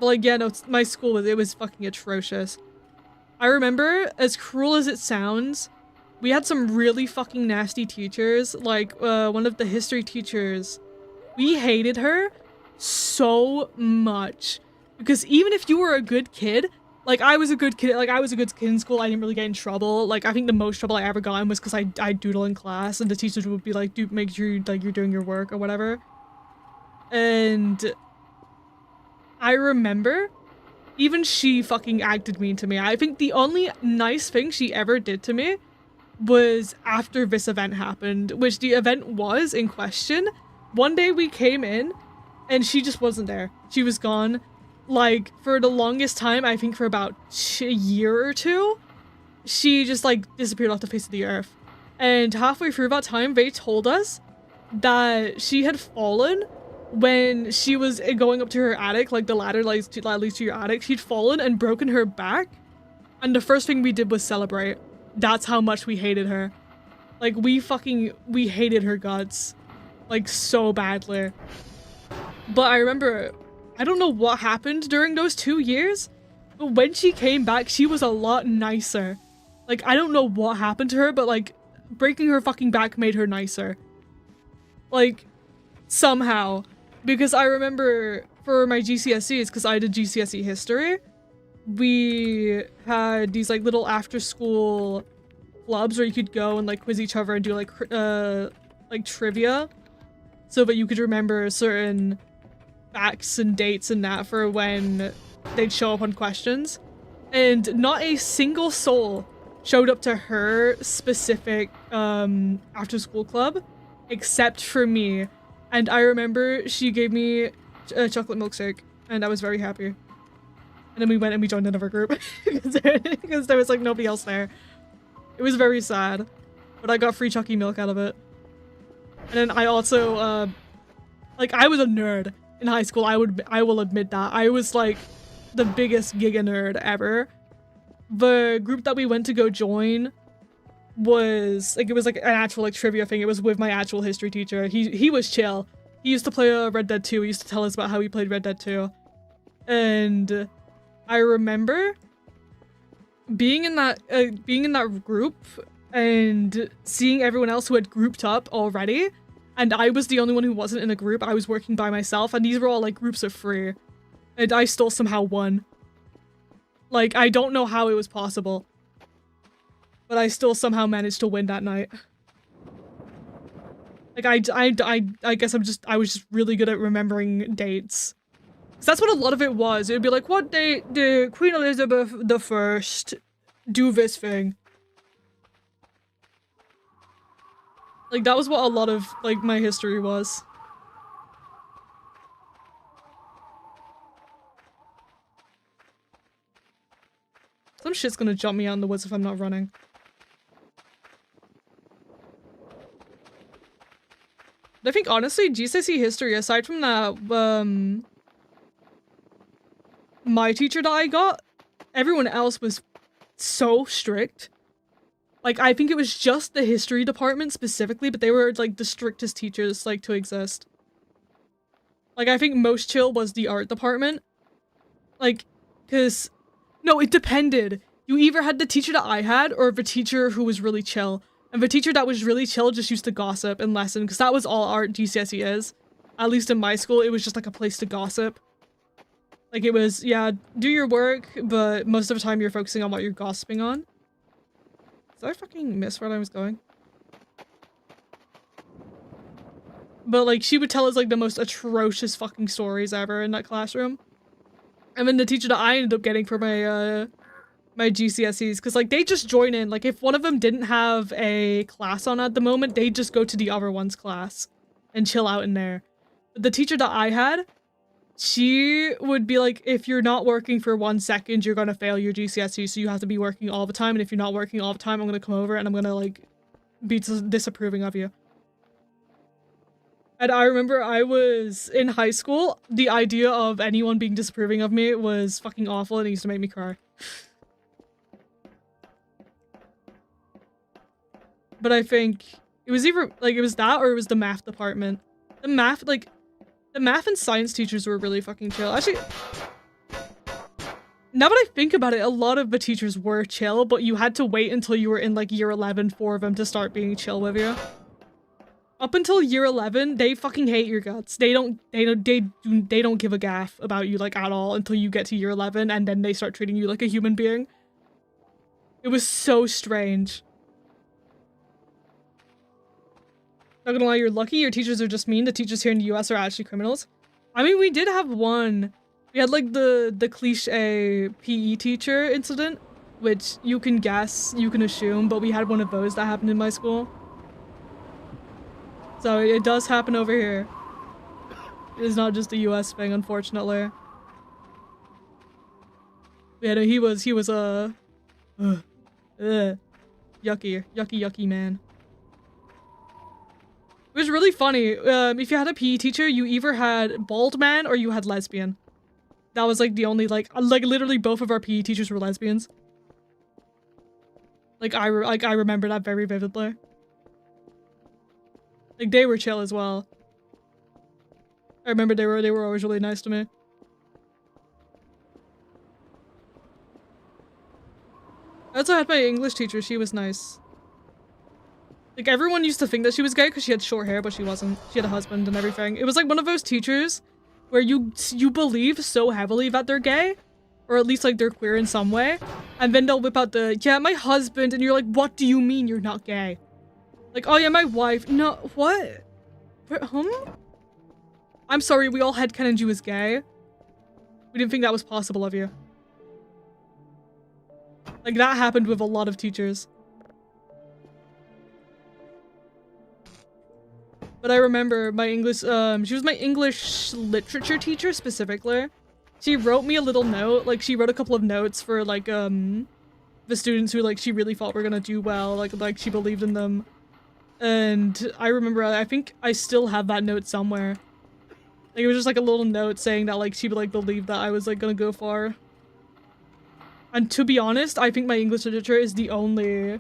But like, yeah, no, my school, it was fucking atrocious. I remember, as cruel as it sounds, we had some really fucking nasty teachers. Like, one of the history teachers, we hated her so much. Because even if you were a good kid, like I was a good kid in school, I didn't really get in trouble. Like I think the most trouble I ever got in was because I doodle in class and the teachers would be like, dude, make sure like you're doing your work or whatever. And I remember even she fucking acted mean to me. I think the only nice thing she ever did to me was after this event happened, which the event was in question. One day we came in and she just wasn't there. She was gone. Like, for the longest time, I think for about a year or two, she just, like, disappeared off the face of the earth. And halfway through that time, they told us that she had fallen when she was going up to her attic, like the ladder leads to your attic. She'd fallen and broken her back. And the first thing we did was celebrate. That's how much we hated her. Like, we hated her guts. Like, so badly. But I remember, I don't know what happened during those 2 years, but when she came back, she was a lot nicer. Like, I don't know what happened to her, but like, breaking her fucking back made her nicer. Like, somehow. Because I remember for my GCSEs, because I did GCSE history, we had these like little after school clubs where you could go and like quiz each other and do like trivia so that you could remember certain facts and dates and that for when they'd show up on questions. And not a single soul showed up to her specific after school club except for me. And I remember she gave me a chocolate milkshake and I was very happy. And then we went and we joined another group because there was like nobody else there. It was very sad, but I got free Chucky milk out of it. And then I also, like, I was a nerd in high school. I will admit that. I was like the biggest giga nerd ever. The group that we went to go join was like, it was like an actual like trivia thing. It was with my actual history teacher. He was chill. He used to play Red Dead 2. He used to tell us about how he played Red Dead 2. And I remember being in that group and seeing everyone else who had grouped up already, and I was the only one who wasn't in a group. I was working by myself, and these were all like groups of 3, and I still somehow won. Like, I don't know how it was possible, but I still somehow managed to win that night. Like, I guess I was just really good at remembering dates. So that's what a lot of it was. It would be like, what date did Queen Elizabeth I do this thing? Like, that was what a lot of, like, my history was. Some shit's gonna jump me out in the woods if I'm not running. But I think, honestly, GCSE history, aside from that, my teacher that I got, everyone else was so strict. Like, I think it was just the history department specifically, but they were, like, the strictest teachers, like, to exist. Like, I think most chill was the art department. Like, cause, no, it depended. You either had the teacher that I had, or the teacher who was really chill. And the teacher that was really chill just used to gossip and lesson, because that was all art GCSE is. At least in my school, it was just, like, a place to gossip. Like, it was, yeah, do your work, but most of the time you're focusing on what you're gossiping on. Did I fucking miss where I was going? But, like, she would tell us, like, the most atrocious fucking stories ever in that classroom. And then the teacher that I ended up getting for my, my GCSEs, because, like, they just join in. Like, if one of them didn't have a class on at the moment, they'd just go to the other one's class and chill out in there. But the teacher that I had, she would be like, if you're not working for 1 second, you're gonna fail your GCSE, so you have to be working all the time, and if you're not working all the time, I'm gonna come over and I'm gonna, like, be disapproving of you. And I remember I was in high school, the idea of anyone being disapproving of me was fucking awful and it used to make me cry. But I think it was either, like, it was that or it was the math department. The math and science teachers were really fucking chill. Actually, now that I think about it, a lot of the teachers were chill, but you had to wait until you were in, like, year 11 for them to start being chill with you. Up until year 11, they fucking hate your guts. They don't give a gaff about you, like, at all until you get to year 11, and then they start treating you like a human being. It was so strange. Not gonna lie, you're lucky your teachers are just mean. The teachers here in the US are actually criminals. I mean, we did have one. We had, like, the cliche PE teacher incident, which you can guess, you can assume, but we had one of those that happened in my school. So it does happen over here. It is not just a US thing, unfortunately. Yeah, no, he was a yucky man. It was really funny. If you had a PE teacher, you either had bald man or you had lesbian. That was, like, the only, like literally both of our PE teachers were lesbians. Like, I remember that very vividly. Like, they were chill as well. I remember they were always really nice to me. I also had my English teacher, she was nice. Like, everyone used to think that she was gay because she had short hair, but she wasn't. She had a husband and everything. It was like one of those teachers where you believe so heavily that they're gay, or at least, like, they're queer in some way, and then they'll whip out the, yeah, my husband, and you're like, what do you mean you're not gay? Like, oh yeah, my wife. No, what? I'm sorry, we all headcanoned you as gay. We didn't think that was possible of you. Like, that happened with a lot of teachers. But I remember my English, she was my English literature teacher specifically. She wrote me a little note, like, she wrote a couple of notes for, like, the students who, like, she really thought were gonna do well, like she believed in them. And I remember, I think I still have that note somewhere. Like, it was just, like, a little note saying that, like, she, like, believed that I was, like, gonna go far. And to be honest, I think my English literature is the only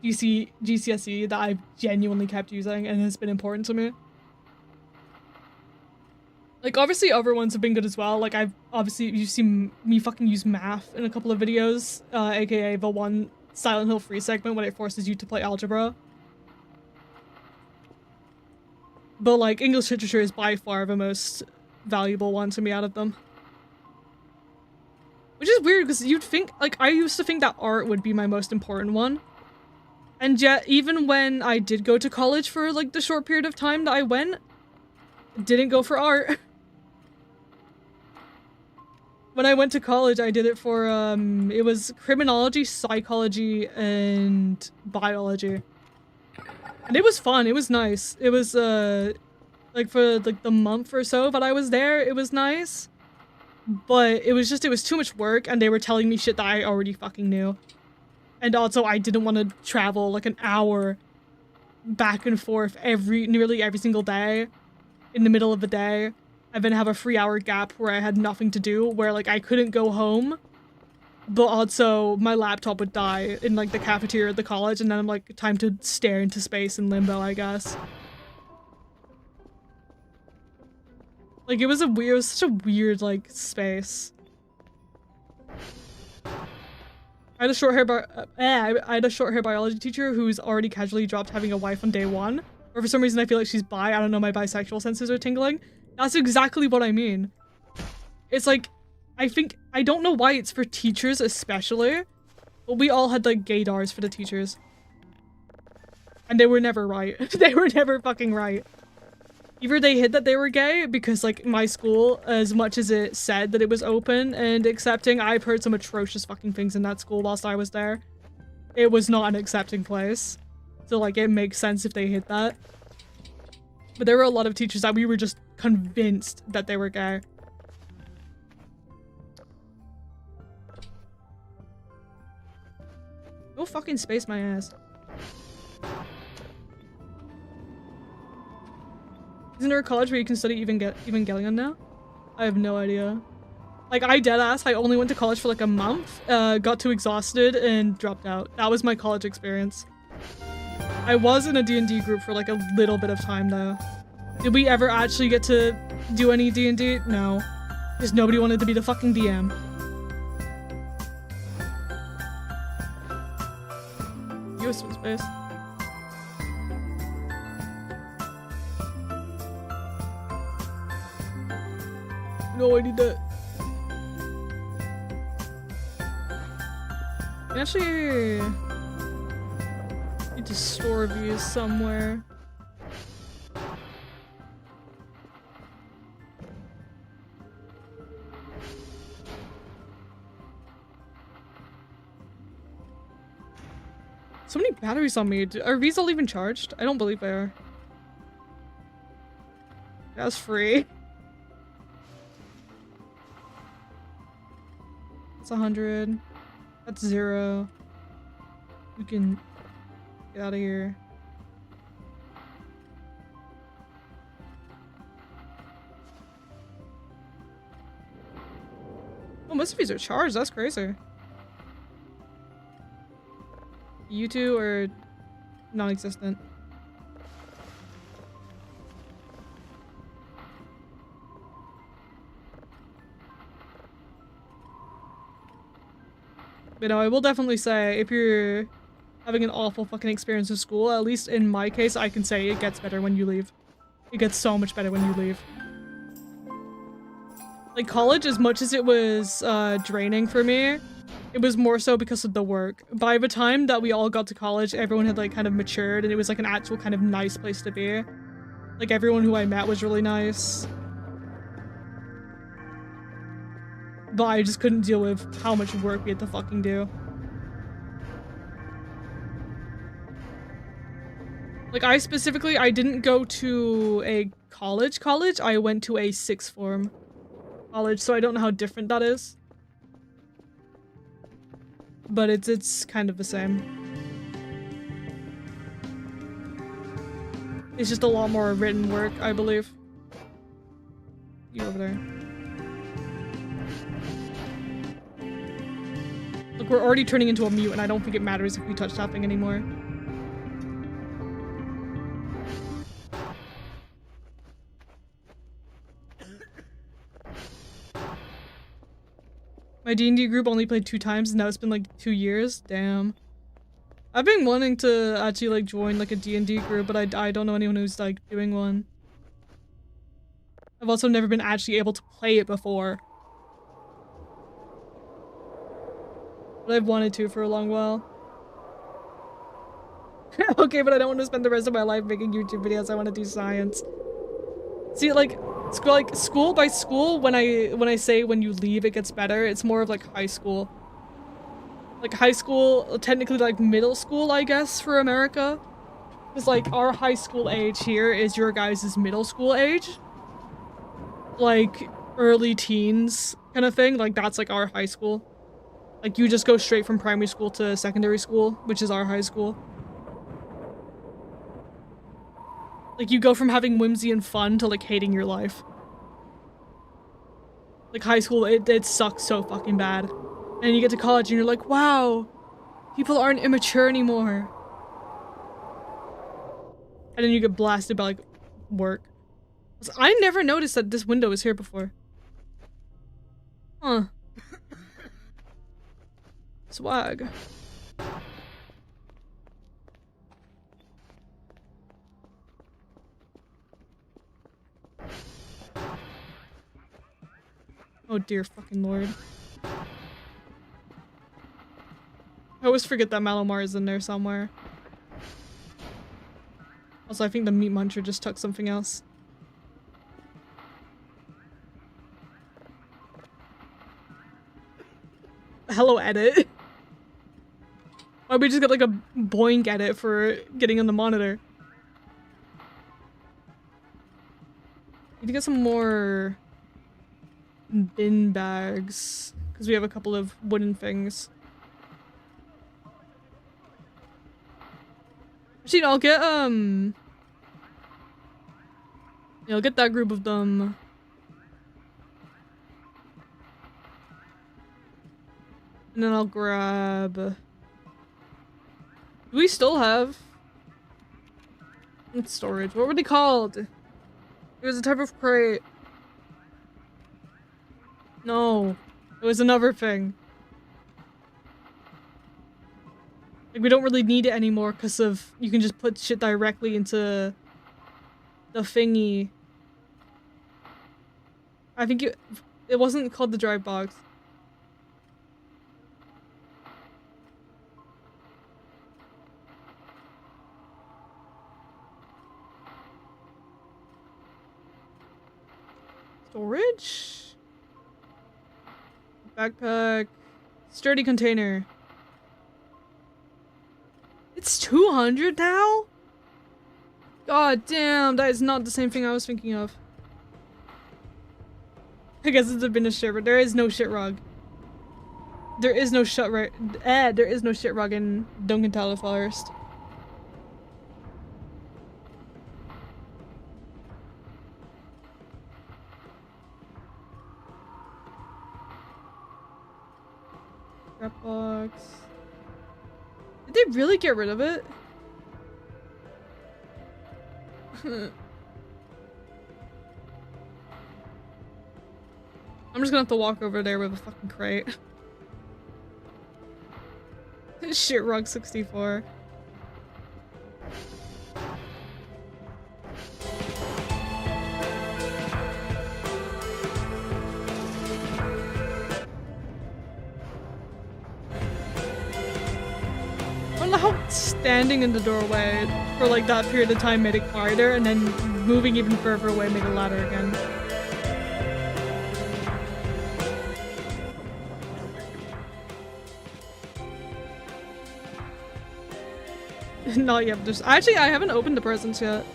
GCSE that I've genuinely kept using and has been important to me. Like, obviously other ones have been good as well. Like, you've seen me fucking use math in a couple of videos, aka the one Silent Hill free segment when it forces you to play algebra. But, like, English literature is by far the most valuable one to me out of them. Which is weird, because you'd think, like, I used to think that art would be my most important one. And yet, even when I did go to college for, like, the short period of time that I went, didn't go for art. When I went to college, I did it for, it was criminology, psychology, and biology. And it was fun, it was nice. It was, like, for, like, the month or so that I was there, it was nice. But it was too much work, and they were telling me shit that I already fucking knew. And also, I didn't want to travel, like, an hour back and forth nearly every single day in the middle of the day, and then have a 3-hour gap where I had nothing to do, where, like, I couldn't go home, but also my laptop would die in, like, the cafeteria at the college, and then I'm like, time to stare into space in limbo, I guess. Like, it was such a weird, like, space. I had a short hair biology teacher who's already casually dropped having a wife on day 1. Or for some reason I feel like she's bi. I don't know, my bisexual senses are tingling. That's exactly what I mean. It's like, I don't know why it's for teachers especially, but we all had, like, gaydars for the teachers. And they were never right. They were never fucking right. Either they hid that they were gay, because, like, my school, as much as it said that it was open and accepting, I've heard some atrocious fucking things in that school whilst I was there. It was not an accepting place. So, like, it makes sense if they hid that. But there were a lot of teachers that we were just convinced that they were gay. Go fucking space my ass. Isn't there a college where you can study Evangelion now? I have no idea. Like, I deadass, I only went to college for like a month, got too exhausted, and dropped out. That was my college experience. I was in a D&D group for like a little bit of time though. Did we ever actually get to do any D&D? No. Because nobody wanted to be the fucking DM. US space. No, I need that. I actually need to store these somewhere. So many batteries on me. Are these all even charged? I don't believe they are. That's free. That's 100. That's 0. We can get out of here. Oh, most of these are charged. That's crazy. You two are non-existent. But no, I will definitely say, if you're having an awful fucking experience with school, at least in my case, I can say it gets better when you leave. It gets so much better when you leave. Like, college, as much as it was draining for me, it was more so because of the work. By the time that we all got to college, everyone had like kind of matured and it was like an actual kind of nice place to be. Like, everyone who I met was really nice. But I just couldn't deal with how much work we had to fucking do. Like, I didn't go to a college, I went to a sixth form college, so I don't know how different that is. But it's kind of the same. It's just a lot more written work, I believe. You over there. Look, we're already turning into a mute, and I don't think it matters if we touch tapping anymore. My D&D group only played 2 times, and now it's been like 2 years. Damn. I've been wanting to actually like join like a D&D group, but I don't know anyone who's like doing one. I've also never been actually able to play it before. But I've wanted to for a long while. Okay, but I don't want to spend the rest of my life making YouTube videos. I want to do science. See, like school by school, when I say when you leave it gets better, it's more of like high school. Like high school, technically like middle school, I guess, for America. Because like our high school age here is your guys' middle school age. Like early teens kind of thing. Like that's like our high school. Like you just go straight from primary school to secondary school, which is our high school. Like, you go from having whimsy and fun to, like, hating your life. Like, high school, it sucks so fucking bad. And you get to college and you're like, wow, people aren't immature anymore. And then you get blasted by, like, work. I never noticed that this window was here before. Huh. Swag. Oh dear fucking lord. I always forget that Malamar is in there somewhere. Also, I think the meat muncher just took something else. Hello, edit. Why we just got like a boink edit for getting on the monitor? Need to get some more bin bags because we have a couple of wooden things. Actually, I'll get yeah, I'll get that group of them. And then I'll grab... Do we still have... It's storage. What were they called? It was a type of crate. No. It was another thing. Like, we don't really need it anymore because of... You can just put shit directly into the thingy. I think it wasn't called the drive box. Storage? Backpack. Sturdy container. It's 200 now? God damn, that is not the same thing I was thinking of. I guess it's been a shit rug. There is no shit rug. There is no shit rug. There is no shit rug in Duncan Tower Forest. Scrap box. Did they really get rid of it? I'm just gonna have to walk over there with a fucking crate. Shit rug 64. I don't know how standing in the doorway for like that period of time made it quieter, and then moving even further away made it louder again. Not yet. Actually, I haven't opened the presents yet.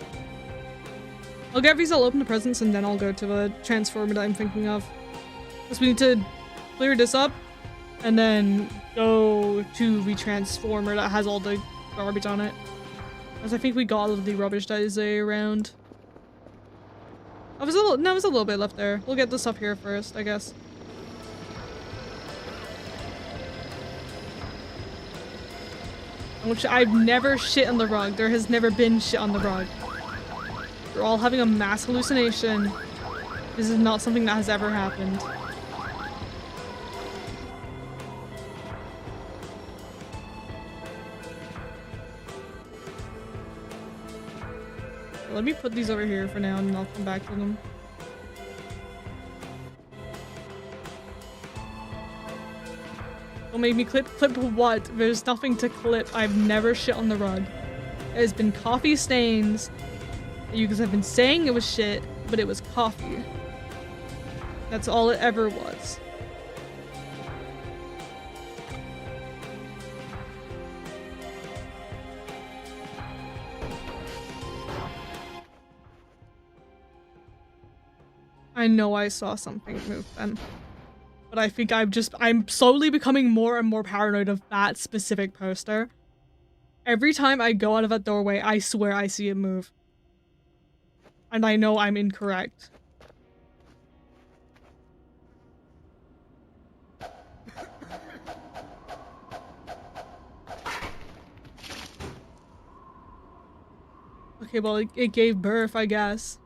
I'll get these, I'll open the presents, and then I'll go to the transformer that I'm thinking of. Because we need to clear this up, and then go to the transformer that has all the garbage on it. Because I think we got all of the rubbish that is around. Oh, there's a little bit left there. We'll get the stuff here first, I guess. Which I've never shit on the rug. There has never been shit on the rug. We're all having a mass hallucination. This is not something that has ever happened. Let me put these over here for now and then I'll come back to them. Don't make me clip what? There's nothing to clip. I've never shit on the rug. There's been coffee stains. You guys have been saying it was shit, but it was coffee. That's all it ever was. I know I saw something move then. But I think I'm slowly becoming more and more paranoid of that specific poster. Every time I go out of that doorway, I swear I see it move. And I know I'm incorrect. Okay, well, it gave birth, I guess.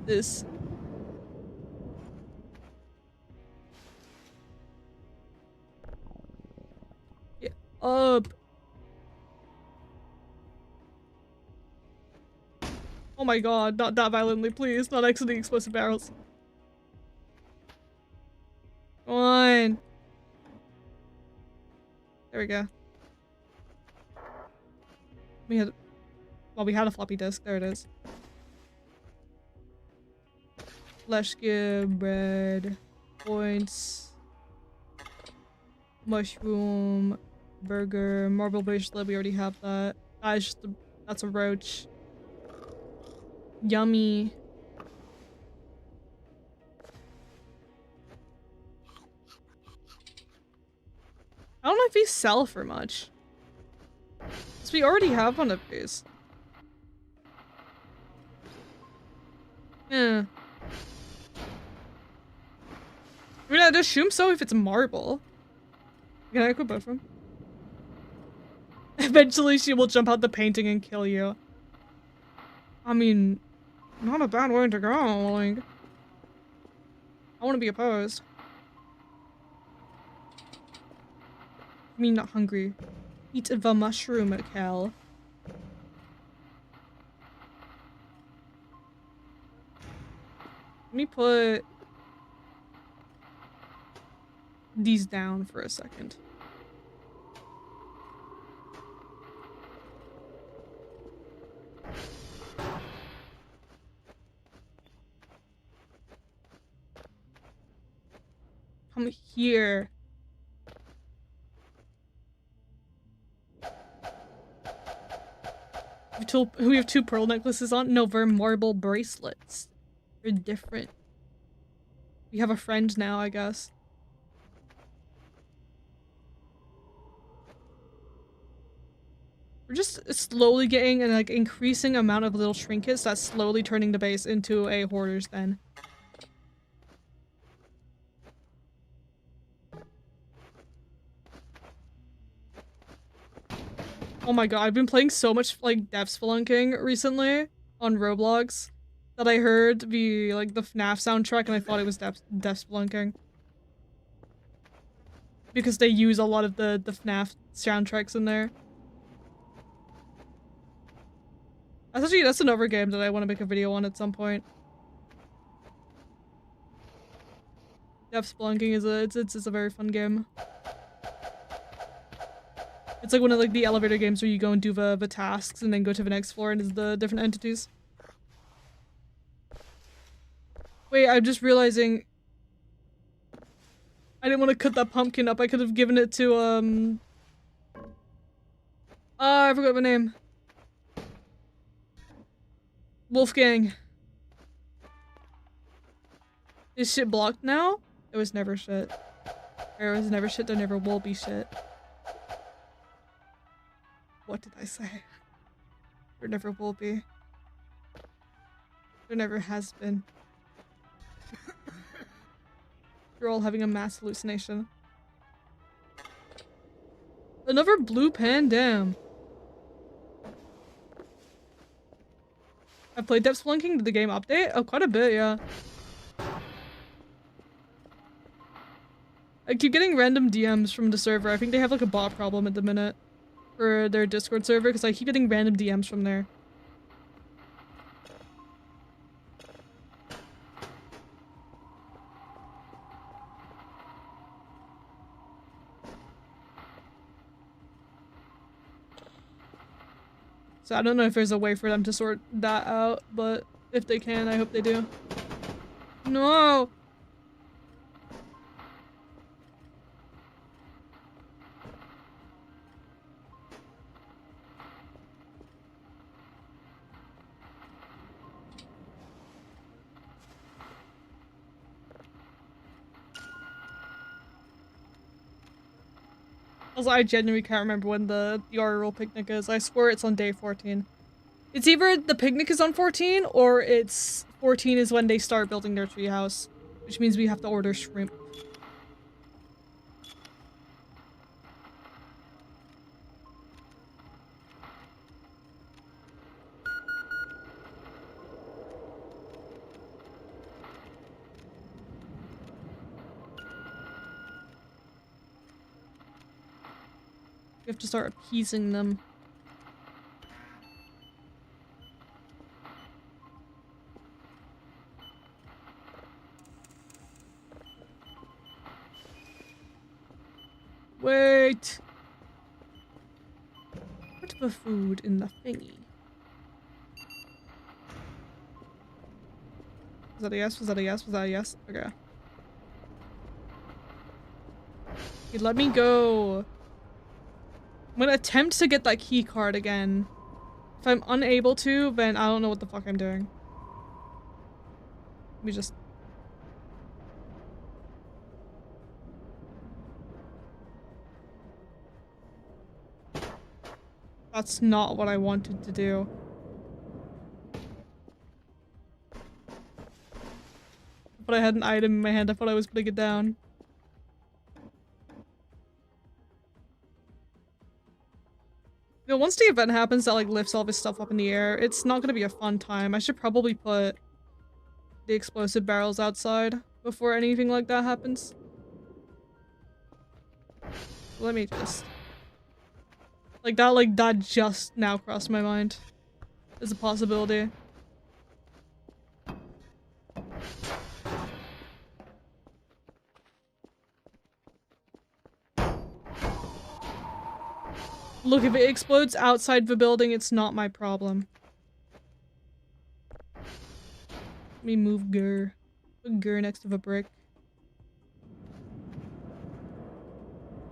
This. Get up. Oh my god, not that violently, please. Not exiting explosive barrels. Come on. There we go. We had a floppy disk. There it is. Flesh skin, bread, points, mushroom, burger, marble bracelet. We already have that. That's a roach. Yummy. I don't know if these sell for much. Because we already have one of these. Yeah. I mean, I'd assume so if it's marble. Can I equip both of them? Eventually she will jump out the painting and kill you. I mean, not a bad way to go, like... I want to be opposed. I mean, not hungry. Eat the mushroom, Cal. Let me put these down for a second. Come here. We have two pearl necklaces on? No, they're marble bracelets. They're different. We have a friend now, I guess. We're just slowly getting an like increasing amount of little trinkets that's slowly turning the base into a hoarder's den. Oh my god, I've been playing so much like death spelunking recently on Roblox that I heard the FNAF soundtrack and I thought it was death spelunking. Because they use a lot of the FNAF soundtracks in there. That's another game that I want to make a video on at some point. Death spelunking is a very fun game. It's like one of like the elevator games where you go and do the tasks and then go to the next floor and it's the different entities. Wait, I'm just realizing I didn't want to cut that pumpkin up. I could have given it to I forgot my name. Wolfgang. Is shit blocked now? It was never shit. There was never shit, there never will be shit. What did I say? There never will be. There never has been. You're all having a mass hallucination. Another blue pen, damn. I've played Death Spelunking. Did the game update? Oh, quite a bit, yeah. I keep getting random DMs from the server. I think they have like a bot problem at the minute for their Discord server because I keep getting random DMs from there. So I don't know if there's a way for them to sort that out, but if they can, I hope they do. No! Also, I genuinely can't remember when the Roll picnic is. I swear it's on day 14. It's either the picnic is on 14 or it's 14 is when they start building their treehouse, which means we have to order shrimp. We have to start appeasing them. Wait! Put the food in the thingy. Was that a yes? Was that a yes? Was that a yes? Okay. Okay, let me go. I'm gonna attempt to get that key card again. If I'm unable to, then I don't know what the fuck I'm doing. Let me just... That's not what I wanted to do. But I had an item in my hand, I thought I was putting it down. You know, once the event happens that like lifts all this stuff up in the air, it's not gonna be a fun time. I should probably put the explosive barrels outside before anything like that happens. Let me just... like that just now crossed my mind. As a possibility. Look, if it explodes outside the building, it's not my problem. Let me move Gur. Put Gur next to the brick.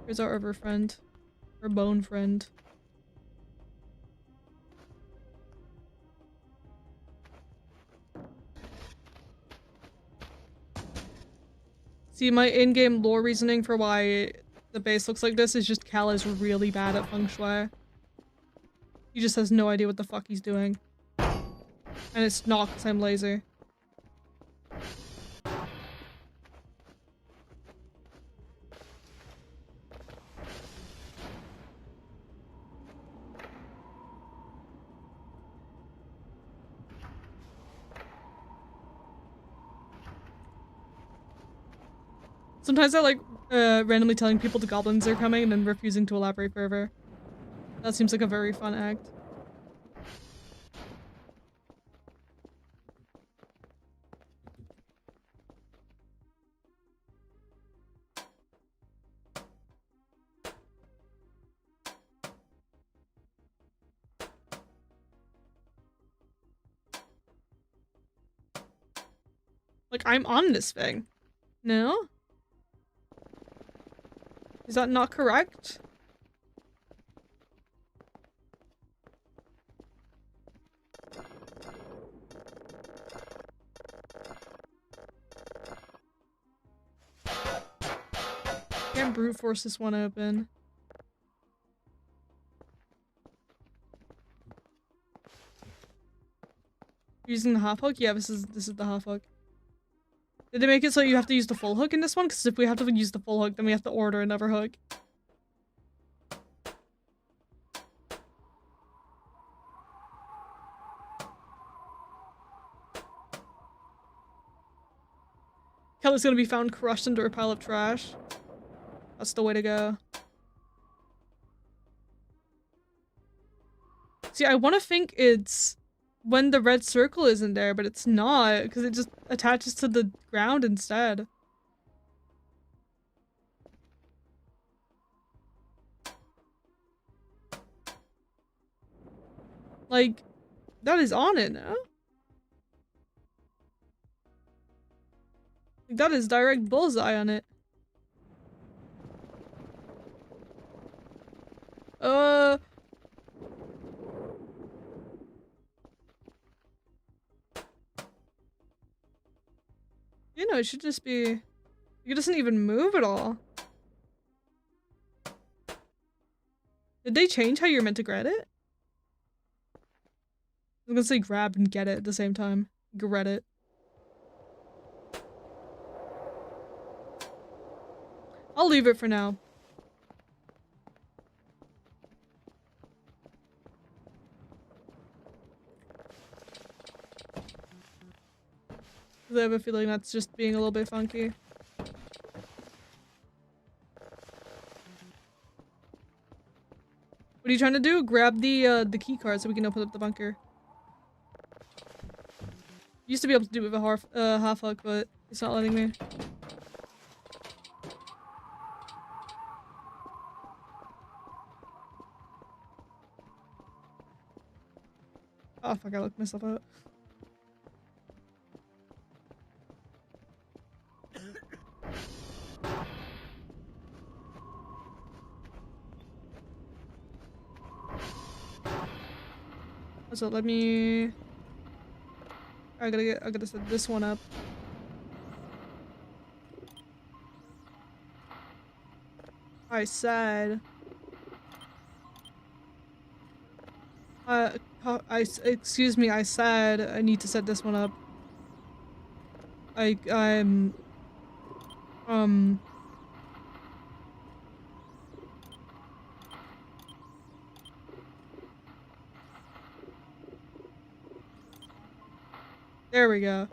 Here's our other friend. Our bone friend. See, my in-game lore reasoning for why the base looks like this is just Cal is really bad at feng shui. He just has no idea what the fuck he's doing. And it's not because I'm lazy. Sometimes I like randomly telling people the goblins are coming and then refusing to elaborate further. That seems like a very fun act. Like, I'm on this thing. No? Is that not correct? Can't brute force this one open. Using the half hook? Yeah, this is the half hook. Did they make it so you have to use the full hook in this one? Because if we have to use the full hook, then we have to order another hook. Kelly's gonna be found crushed under a pile of trash. That's the way to go. See, I want to think it's when the red circle isn't there, but it's not, because it just attaches to the ground instead. Like, that is on it now. Like, that is direct bullseye on it. You know, it should just be... It doesn't even move at all. Did they change how you're meant to grab it? I was gonna say grab and get it at the same time. Get it. I'll leave it for now. I have a feeling that's just being a little bit funky. What are you trying to do? Grab the key card so we can open up the bunker. Used to be able to do it with a half hook, but it's not letting me. Oh fuck, I looked myself out. So let me... I gotta set this one up. I said... Excuse me, I said I need to set this one up. I'm, there we go.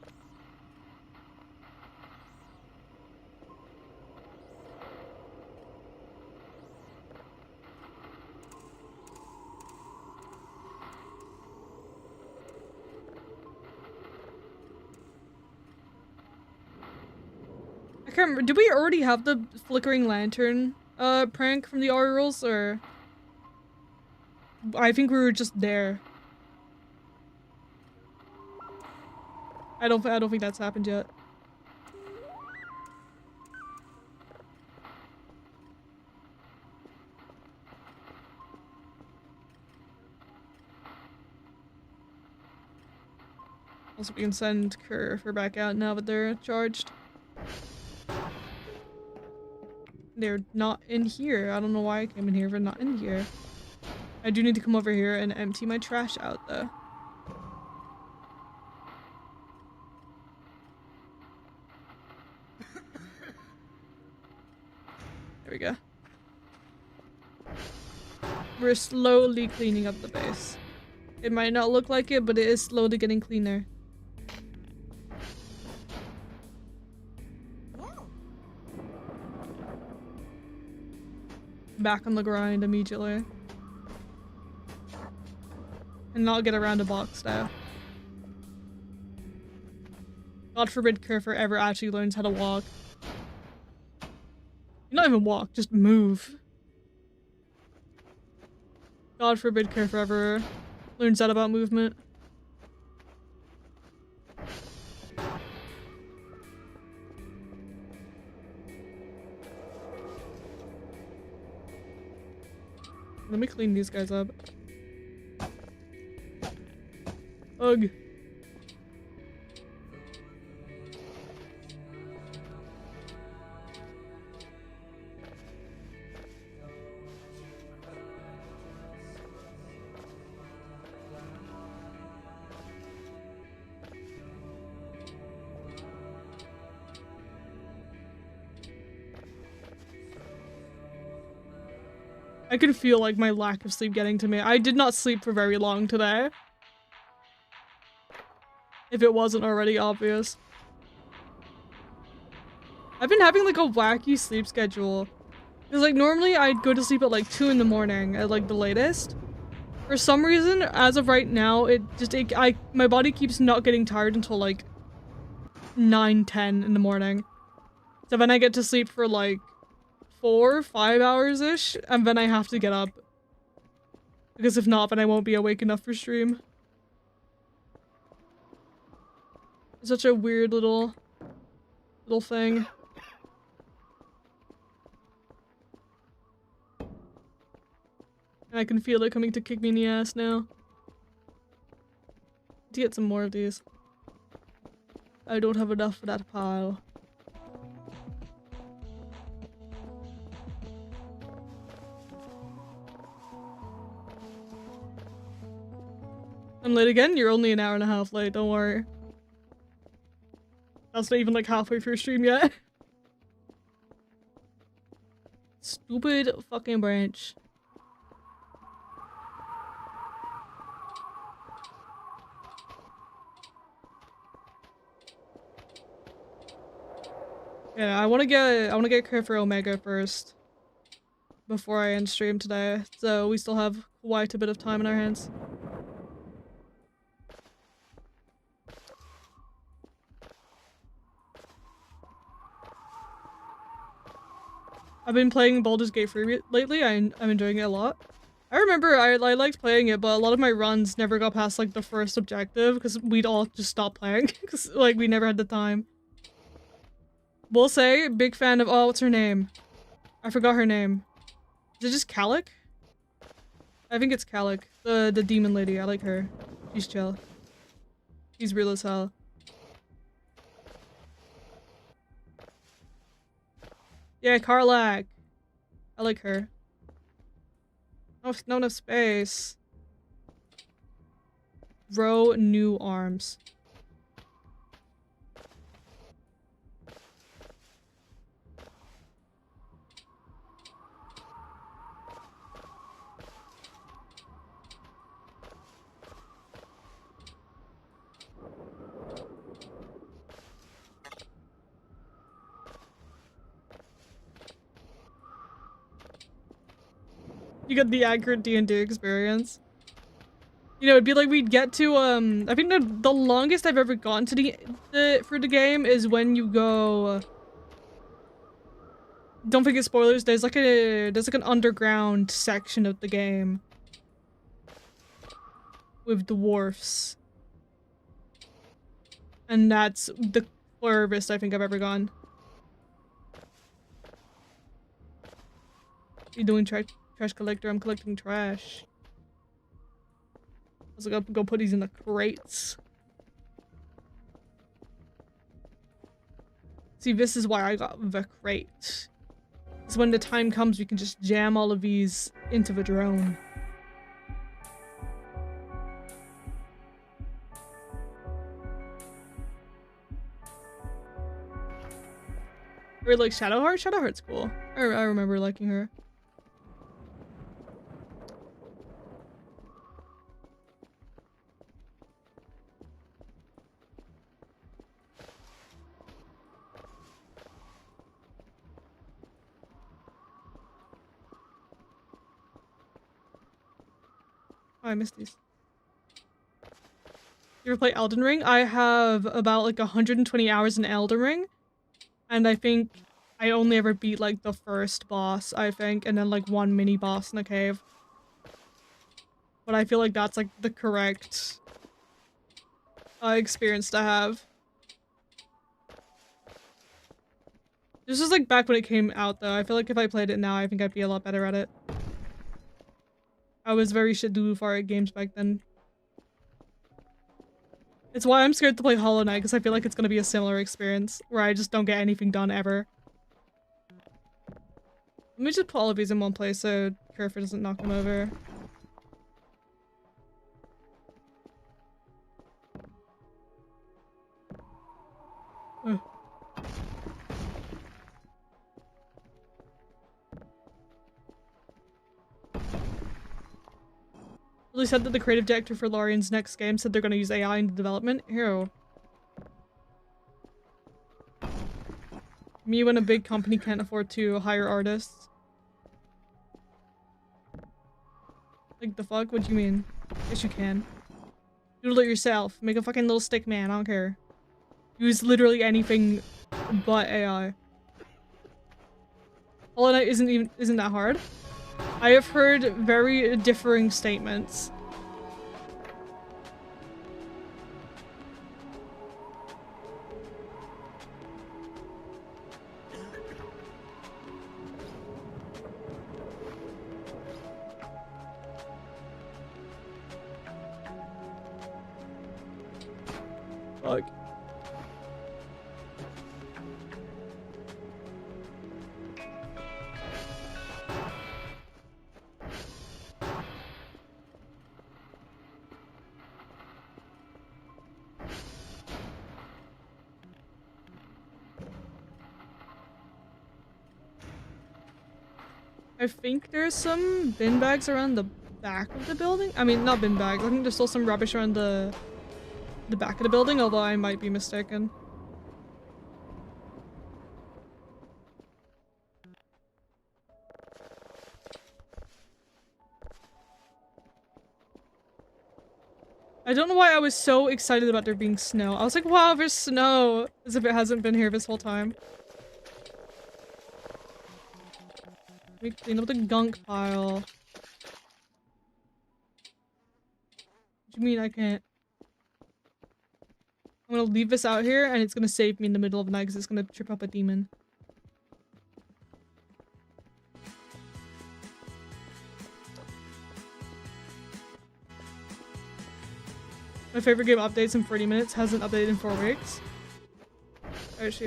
I can't remember, did we already have the flickering lantern, prank from the R rules, or? I think we were just there. I don't think that's happened yet. Also, we can send Kerr back out now that they're charged. They're not in here. I don't know why I came in here if they're not in here. I do need to come over here and empty my trash out, though. There we go. We're slowly cleaning up the base. It might not look like it, but it is slowly getting cleaner. Back on the grind immediately. And not get around a box now. God forbid Kerfer ever actually learns how to walk. Not even walk, just move. God forbid Kerfer ever learns that about movement. Let me clean these guys up. Ugh. I can feel like my lack of sleep getting to me. I did not sleep for very long today. If it wasn't already obvious. I've been having like a wacky sleep schedule. Because like normally I'd go to sleep at like 2 in the morning at like the latest. For some reason, as of right now, my body keeps not getting tired until like 9, 10 in the morning. So then I get to sleep for like 4, 5 hours-ish, and then I have to get up. Because if not, then I won't be awake enough for stream. It's such a weird little thing. And I can feel it coming to kick me in the ass now. To get some more of these. I don't have enough for that pile. I'm late again? You're only an hour and a half late, don't worry. That's not even like halfway through stream yet. Stupid fucking branch. Yeah, I wanna get clear for Omega first. Before I end stream today, so we still have quite a bit of time in our hands. I've been playing Baldur's Gate 3 lately. I'm enjoying it a lot. I remember I liked playing it, but a lot of my runs never got past like the first objective because we'd all just stop playing because like we never had the time. We'll say, big fan of, oh, what's her name? I forgot her name. Is it just Calic? I think it's Calic, the demon lady. I like her. She's chill. She's real as hell. Yeah, Karlak. I like her. Oh, not enough space. Grow new arms. You get the accurate D&D experience. You know, it'd be like we'd get to, I think the longest I've ever gone to for the game is when you go, don't forget spoilers, there's like an underground section of the game with dwarfs. And that's the furthest I think I've ever gone. You doing trash collector? I'm collecting trash. I was gonna go put these in the crates. See, this is why I got the crate. Because when the time comes, we can just jam all of these into the drone. Or like Shadowheart? Shadowheart's cool. I remember liking her. Oh, I missed these. You ever play Elden Ring? I have about like 120 hours in Elden Ring. And I think I only ever beat like the first boss, I think. And then like one mini boss in a cave. But I feel like that's like the correct experience to have. This was like back when it came out though. I feel like if I played it now, I think I'd be a lot better at it. I was very shit-doo far at games back then. It's why I'm scared to play Hollow Knight, because I feel like it's gonna be a similar experience, where I just don't get anything done ever. Let me just put all of these in one place so Kerfur doesn't knock them over. Ugh. Really said that the creative director for Lorian's next game said they're going to use AI in the development. Ew. Me when a big company can't afford to hire artists. Like the fuck? What do you mean? Yes you can. Doodle it yourself. Make a fucking little stick man. I don't care. Use literally anything but AI. Hollow Knight isn't that hard. I have heard very differing statements. Fuck. I think there's some bin bags around the back of the building. I mean, not bin bags. I think there's still some rubbish around the back of the building, although I might be mistaken. I don't know why I was so excited about there being snow. I was like, wow, there's snow! As if it hasn't been here this whole time. We clean up the gunk pile. What do you mean I can't? I'm gonna leave this out here and it's gonna save me in the middle of the night because it's gonna trip up a demon. My favorite game updates in 40 minutes, hasn't updated in 4 weeks. I see.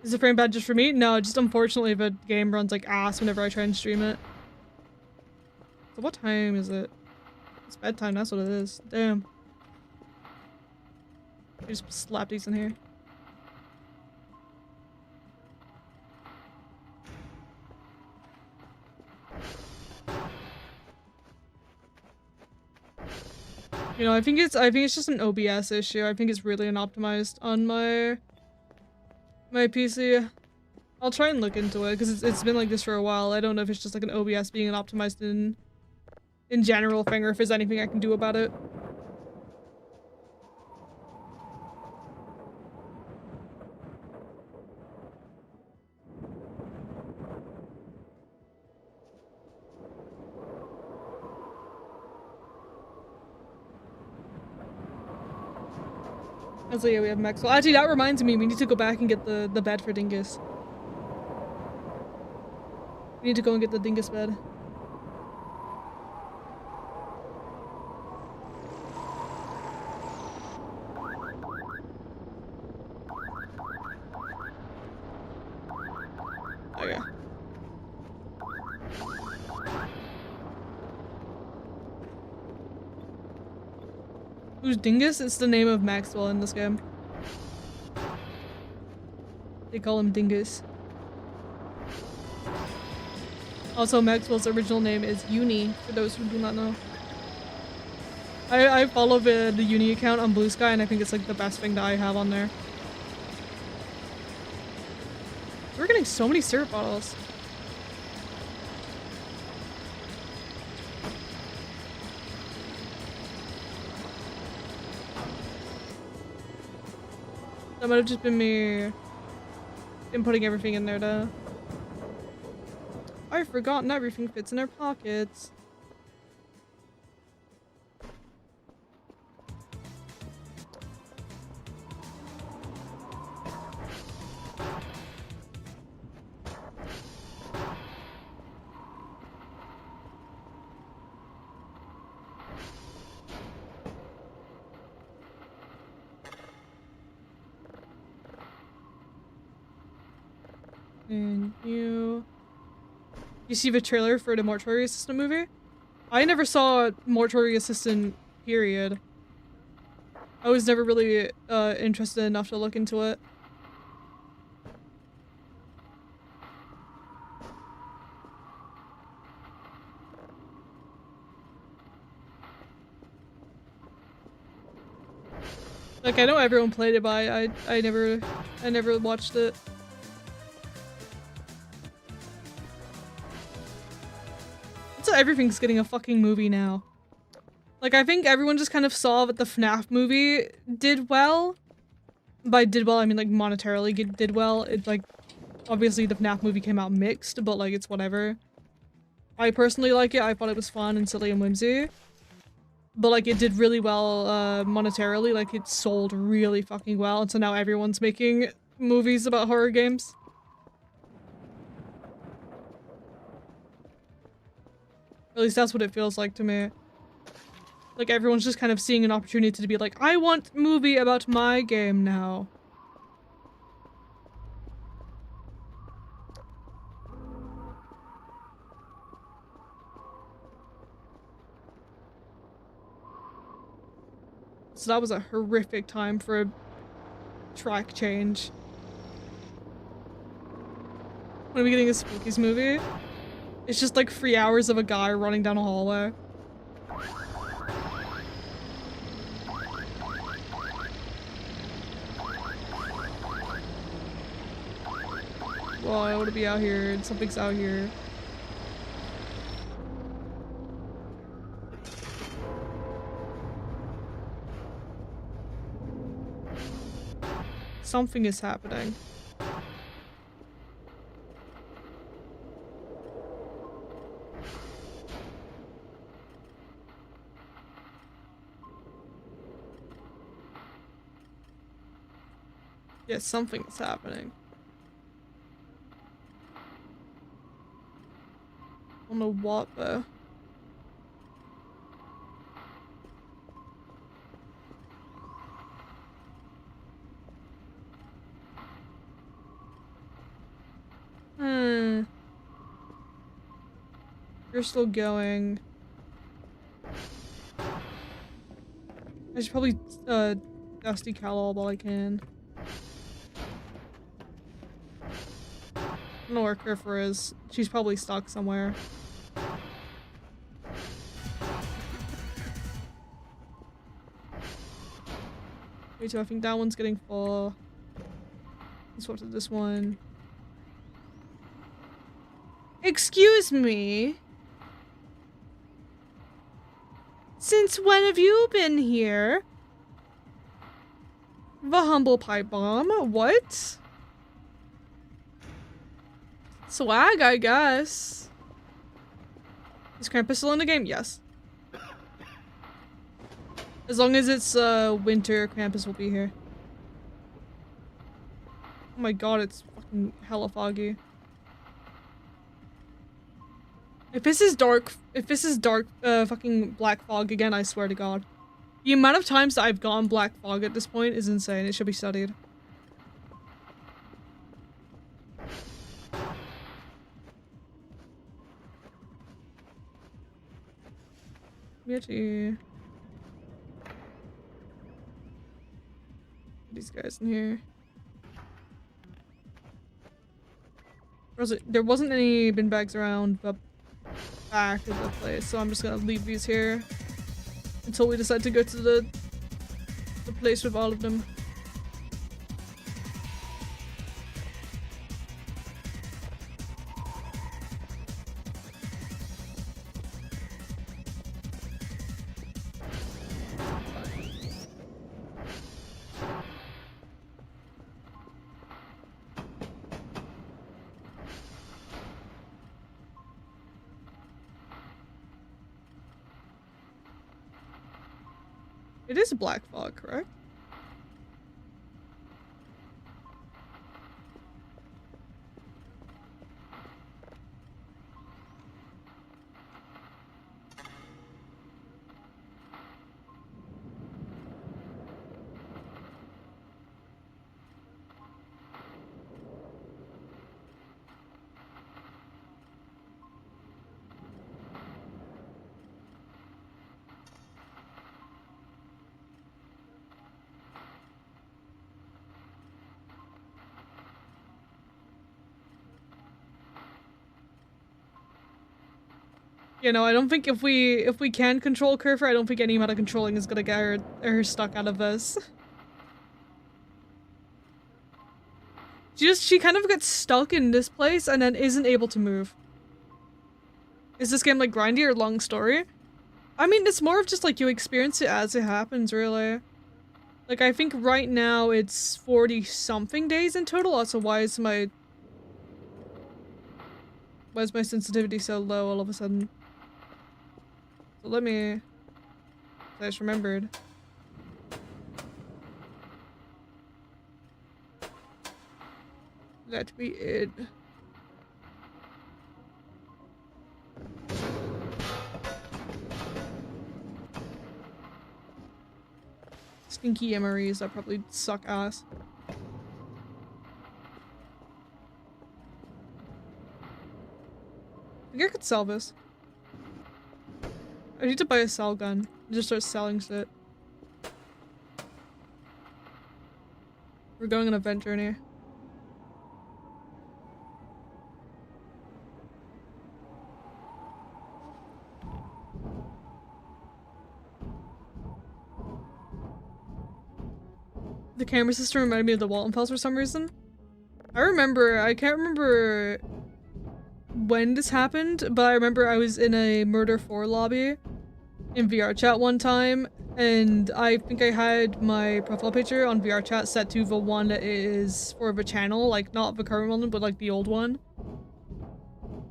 Is the frame bad just for me? No, just unfortunately the game runs like ass whenever I try and stream it. So what time is it? It's It's bedtime, that's what it is. Damn. I just slap these in here. You know, I think it's just an OBS issue. I think it's really unoptimized on my PC. I'll try and look into it because it's been like this for a while. I don't know if it's just like an OBS being unoptimized in general thing or if there's anything I can do about it. So yeah, we have Maxwell. Actually, that reminds me, we need to go back and get the bed for Dingus. We need to go and get the Dingus bed. Okay. Who's Dingus? It's the name of Maxwell in this game. They call him Dingus. Also, Maxwell's original name is Uni, for those who do not know. I follow the Uni account on Blue Sky, and I think it's like the best thing that I have on there. We're getting so many syrup bottles. That might have just been me inputting everything in there to... I've forgotten everything fits in our pockets. And you see the trailer for the Mortuary Assistant movie? I never saw Mortuary Assistant, period. I was never really interested enough to look into it. Like, I know everyone played it, but I never watched it. So everything's getting a fucking movie now. Like, I think everyone just kind of saw that the FNAF movie did well. By did well, I mean like monetarily did well. It's like, obviously the FNAF movie came out mixed, but like it's whatever. I personally like it. I thought it was fun and silly and whimsy. But like it did really well monetarily. Like it sold really fucking well. And so now everyone's making movies about horror games. At least that's what it feels like to me. Like everyone's just kind of seeing an opportunity to be like, I want a movie about my game now. So that was a horrific time for a track change. When are we getting a Spookies movie? It's just like 3 hours of a guy running down a hallway. Well, I want to be out here and something's out here. Something is happening. Yeah, something is happening. I don't know what though. You're still going. I should probably dusty Cal all while I can. I don't know where Kerfer is. She's probably stuck somewhere. Me too, I think that one's getting full. Let's swap to this one. Excuse me? Since when have you been here? The humble pipe bomb? What? Swag, I guess. Is Krampus still in the game? Yes. As long as it's winter, Krampus will be here. Oh my god, it's fucking hella foggy. If this is dark, fucking black fog again, I swear to god. The amount of times that I've gone black fog at this point is insane. It should be studied. Bitchy. These guys in here. There wasn't any bin bags around the back of the place, so I'm just gonna leave these here until we decide to go to the place with all of them. It is black fog, correct? You know, I don't think if we can control Kerfer, I don't think any amount of controlling is gonna get her stuck out of this. She kind of gets stuck in this place and then isn't able to move. Is this game like grindy or long story? I mean, it's more of just like you experience it as it happens, really. Like, I think right now it's 40 something days in total. Also, why is my sensitivity so low all of a sudden? So let me... I just remembered. That be it. Stinky MREs that probably suck ass. I think I could sell this. I need to buy a sell gun and just start selling shit. We're going on an event journey. The camera system reminded me of the Walton Files for some reason. I can't remember when this happened, but I remember I was in a Murder 4 lobby in VR chat one time, and I think I had my profile picture on VR chat set to the one that is for the channel, like not the current one, but like the old one.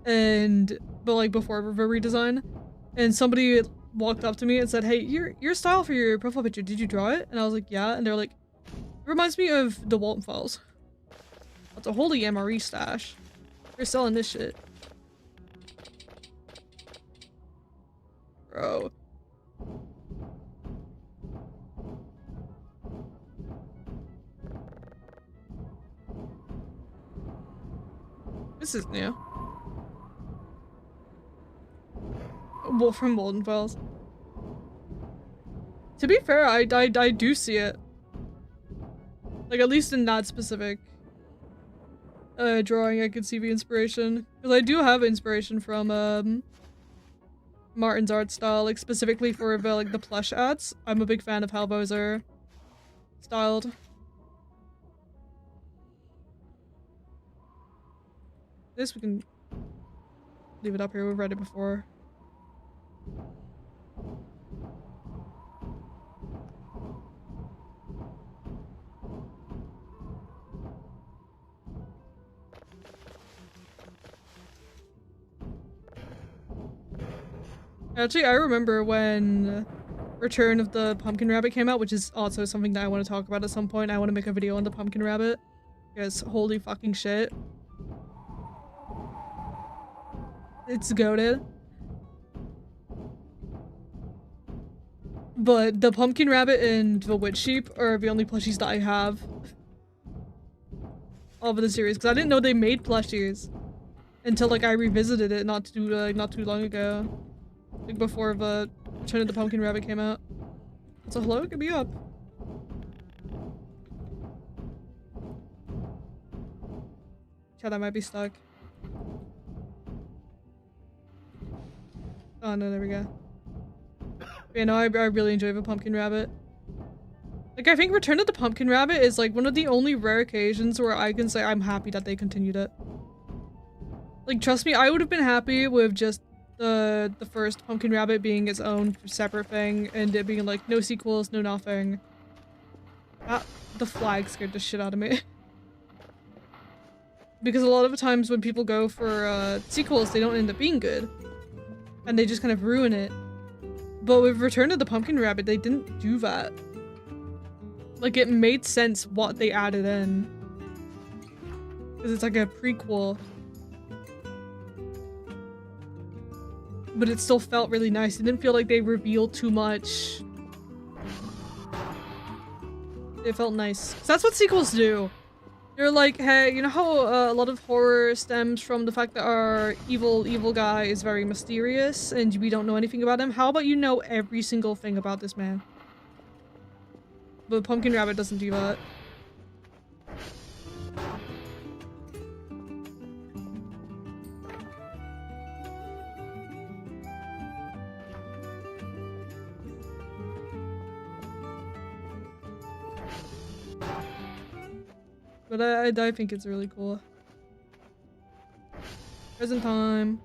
But like before the redesign. And somebody walked up to me and said, "Hey, your style for your profile picture, did you draw it?" And I was like, "Yeah," and they're like, "It reminds me of the Walton Files." That's a holy MRE stash. They're selling this shit. Bro. This is new. Wolf from Walden Files. To be fair, I do see it. Like, at least in that specific drawing, I could see the inspiration. Because I do have inspiration from, Martin's art style, like, specifically for the, like, the plush ads. I'm a big fan of how those are styled. This we can leave it up here. We've read it before. Actually, I remember when Return of the Pumpkin Rabbit came out, which is also something that I want to talk about at some point. I want to make a video on the Pumpkin Rabbit. Because holy fucking shit. It's goated. But the Pumpkin Rabbit and the Witch Sheep are the only plushies that I have of the series. Because I didn't know they made plushies until, like, I revisited it not too long ago. Like, before the Return of the Pumpkin Rabbit came out. So hello, get me up. Yeah, that might be stuck. Oh no, there we go. Yeah, no, I really enjoy the Pumpkin Rabbit. Like, I think Return of the Pumpkin Rabbit is, like, one of the only rare occasions where I can say I'm happy that they continued it. Like, trust me, I would have been happy with just the first Pumpkin Rabbit being its own separate thing and it being, like, no sequels, no nothing. The flag scared the shit out of me. Because a lot of the times when people go for, sequels, they don't end up being good. And they just kind of ruin it. But with Return of the Pumpkin Rabbit, they didn't do that. Like, it made sense what they added in. Because it's like a prequel. But it still felt really nice. It didn't feel like they revealed too much. It felt nice. 'Cause that's what sequels do. They're like, hey, you know how a lot of horror stems from the fact that our evil guy is very mysterious and we don't know anything about him? How about you know every single thing about this man? But Pumpkin Rabbit doesn't do that. But I think it's really cool. Present time.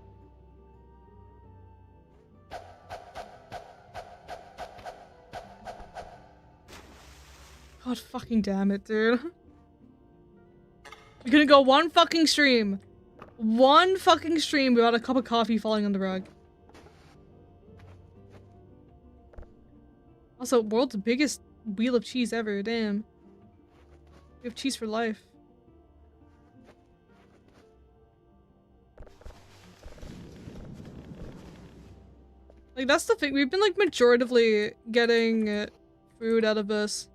God fucking damn it, dude. You're gonna go one fucking stream. One fucking stream without a cup of coffee falling on the rug. Also, world's biggest wheel of cheese ever, damn. We have cheese for life. Like, that's the thing. We've been, like, majoritively getting food out of this.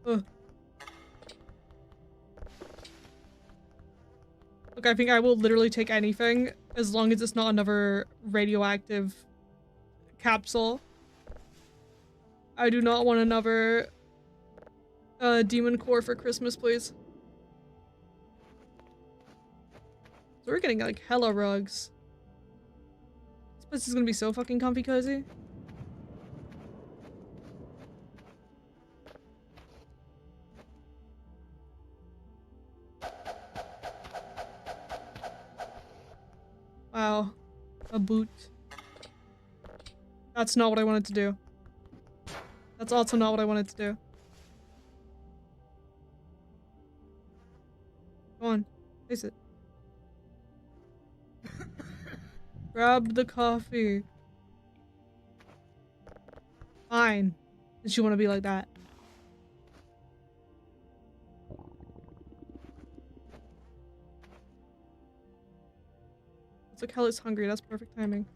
Ugh. Look, I think I will literally take anything as long as it's not another radioactive capsule. I do not want another demon core for Christmas, please. So we're getting like hella rugs. This place is gonna be so fucking comfy cozy. Wow. A boot. That's not what I wanted to do. That's also not what I wanted to do. Go on. Face it. Grab the coffee. Fine. Since you want to be like that. It's like hell is hungry. That's perfect timing.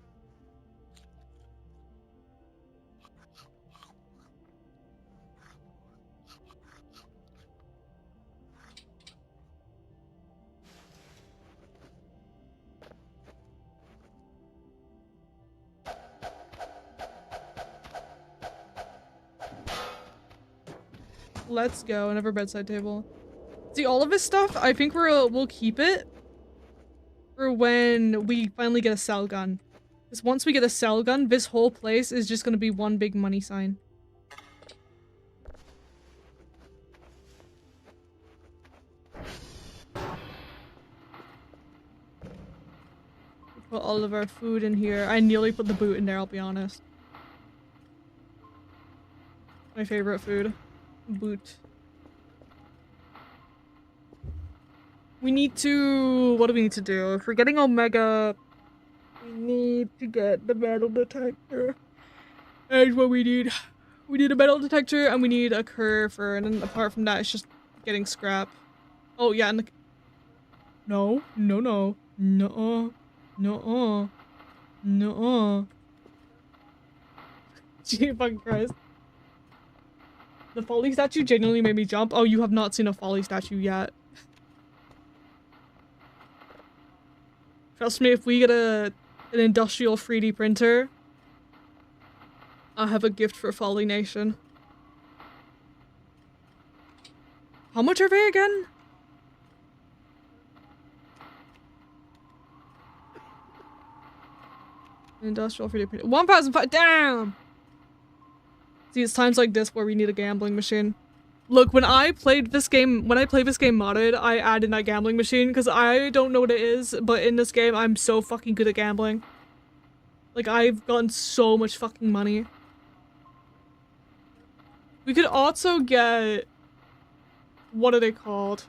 Let's go. Another bedside table. See, all of this stuff, I think we'll keep it for when we finally get a cell gun. Because once we get a cell gun, this whole place is just gonna be one big money sign. Put all of our food in here. I nearly put the boot in there, I'll be honest. My favorite food. Boot. We need to... What do we need to do? If we're getting Omega, we need to get the metal detector. That's what we need. We need a metal detector and we need a curver, and then apart from that, it's just getting scrap. Oh, yeah, and the... No. No. Gee, fucking Christ. The Folly statue genuinely made me jump. Oh, you have not seen a Folly statue yet. Trust me, if we get an industrial 3D printer, I'll have a gift for Folly Nation. How much are they again? Industrial 3D printer. 1,005. Damn! See, it's times like this where we need a gambling machine. Look, when I play this game modded, I add in that gambling machine because I don't know what it is, but in this game, I'm so fucking good at gambling. Like, I've gotten so much fucking money. We could also get... What are they called?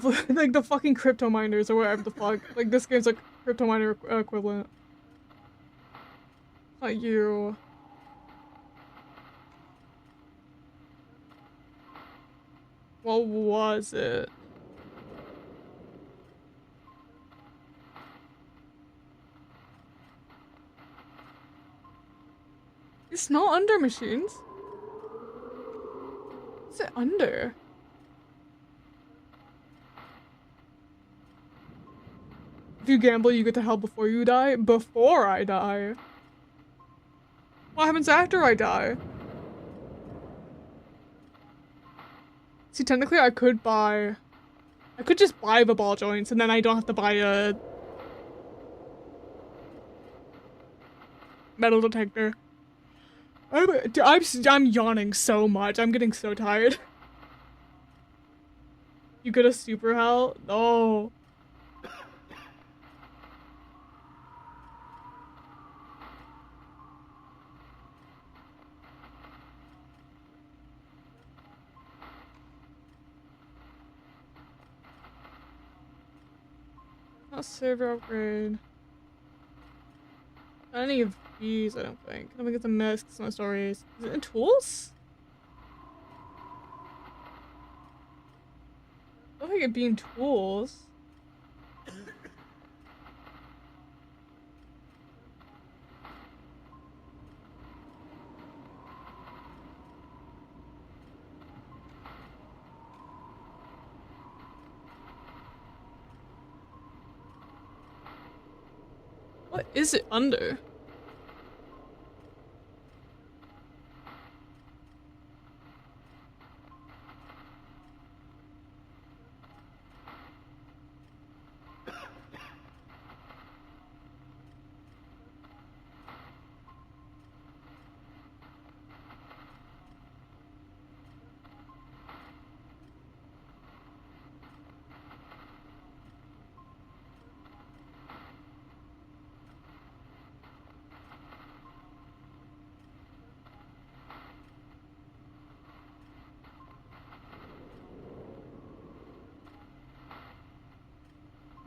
Like, the fucking crypto miners or whatever the fuck. Like, this game's like crypto miner equivalent. Not you. What was it? It's not under machines. What's it under? If you gamble, you get to hell before you die? Before I die. What happens after I die? See, technically I could just buy the ball joints and then I don't have to buy a metal detector. I'm yawning so much. I'm getting so tired. You get a super hell? No. Not server upgrade. Any of these, I don't think. I don't think it's a mess, it's no stories. Is it in tools? I don't think it'd be in tools. What is it under?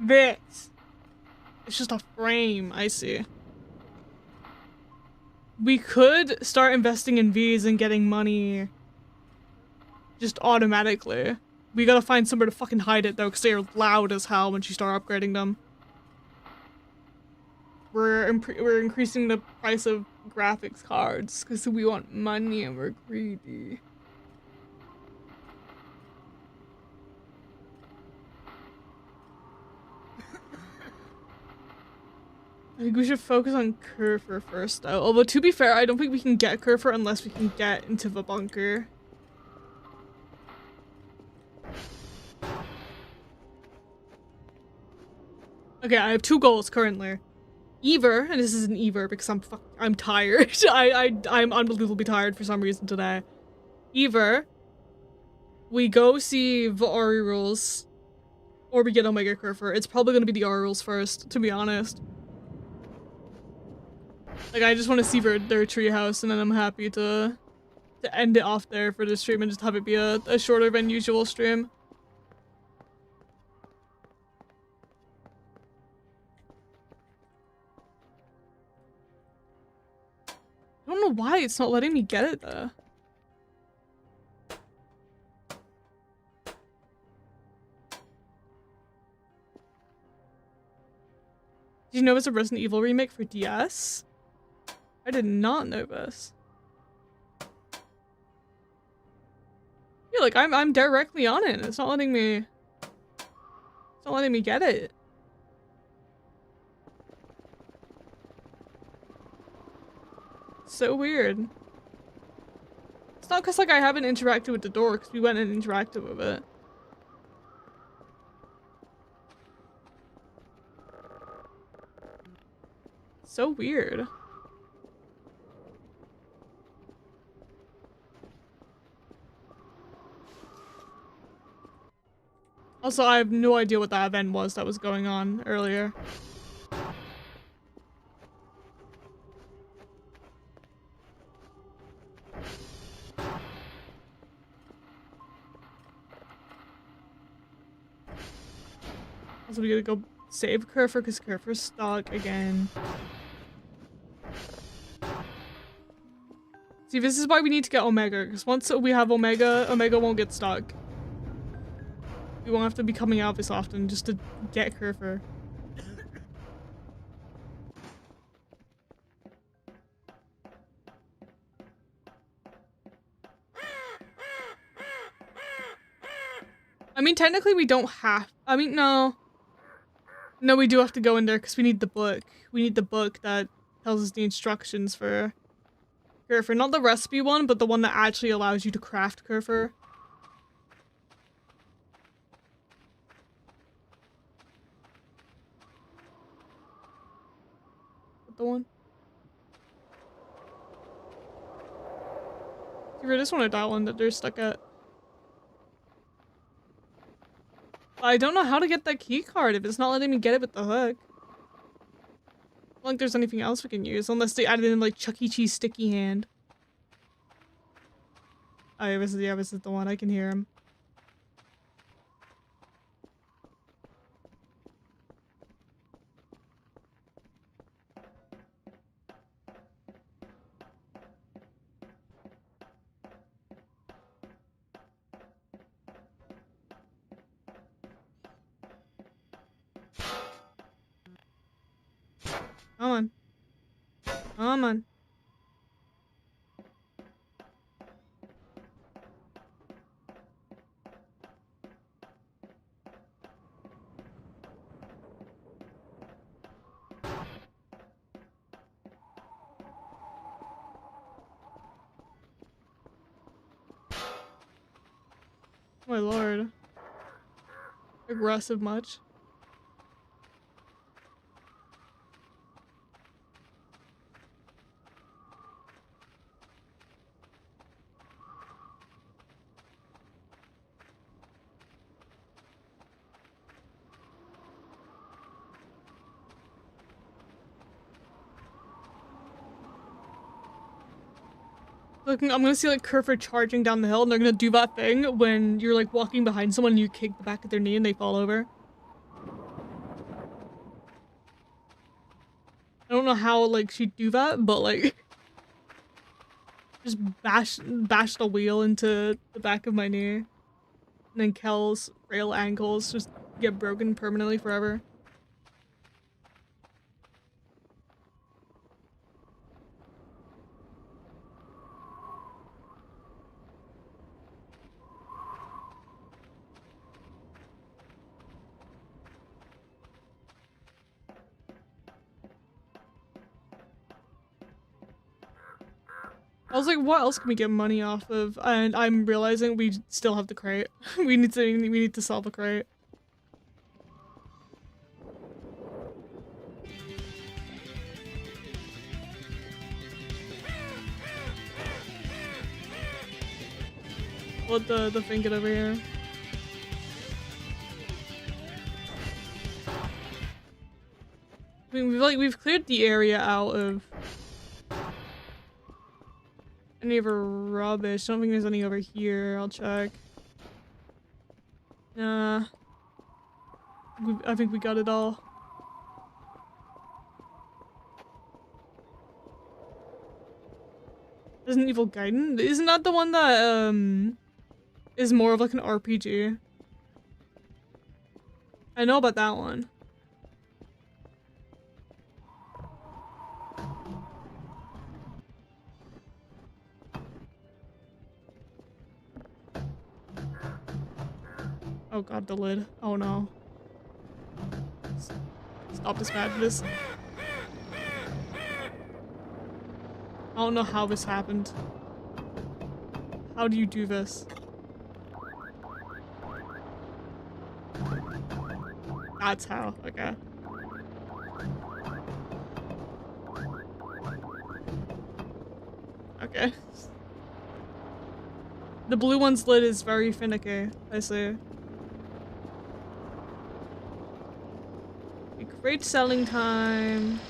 This. It's just a frame, I see. We could start investing in Vs and getting money just automatically. We gotta find somewhere to fucking hide it though, because they're loud as hell once you start upgrading them. We're increasing the price of graphics cards because we want money and we're greedy. I think we should focus on Kerfer first, though. Although, to be fair, I don't think we can get Kerfer unless we can get into the bunker. Okay, I have 2 goals currently. Either, and this isn't either because I'm tired. I'm unbelievably tired for some reason today. Either we go see the Ori rules, or we get Omega Kerfer. It's probably gonna be the Ori rules first, to be honest. Like, I just want to see their treehouse, and then I'm happy to end it off there for the stream and just have it be a shorter than usual stream. I don't know why it's not letting me get it though. Did you know it's a Resident Evil remake for DS? I did not know this. Yeah, like I'm directly on it. It's not letting me get it. So weird. It's not because like I haven't interacted with the door, because we went and interacted with it. So weird. Also, I have no idea what that event was that was going on earlier. Also, we gotta go save Kerfer because Kerfer's stuck again. See, this is why we need to get Omega, because once we have Omega, Omega won't get stuck. We won't have to be coming out this often just to get Kerfer. I mean, technically we don't have- I mean, no. No, we do have to go in there because we need the book. We need the book that tells us the instructions for Kerfer. Not the recipe one, but the one that actually allows you to craft Kerfer. The one. You really just want to that one that they're stuck at. I don't know how to get that key card if it's not letting me get it with the hook. I don't think there's anything else we can use unless they added in like Chuck E. Cheese sticky hand. Oh yeah, this is the one. I can hear him. Come on. Come on. Oh my lord. Aggressive much? Look, I'm gonna see like Kerfer charging down the hill and they're gonna do that thing when you're like walking behind someone and you kick the back of their knee and they fall over. I don't know how like she'd do that, but like just bash the wheel into the back of my knee. And then Kel's frail ankles just get broken permanently forever. I was like, what else can we get money off of? And I'm realizing we still have the crate. we need to sell the crate. Let the thing get over here. I mean, we've cleared the area out of any of our rubbish. I don't think there's any over here. I'll check. Nah. I think we got it all. Resident Evil Gaiden? Isn't that the one that, is more of like an RPG? I know about that one. Oh god, the lid. Oh no. Stop this madness. I don't know how this happened. How do you do this? That's how. Okay. Okay. The blue one's lid is very finicky, I see. Great selling time.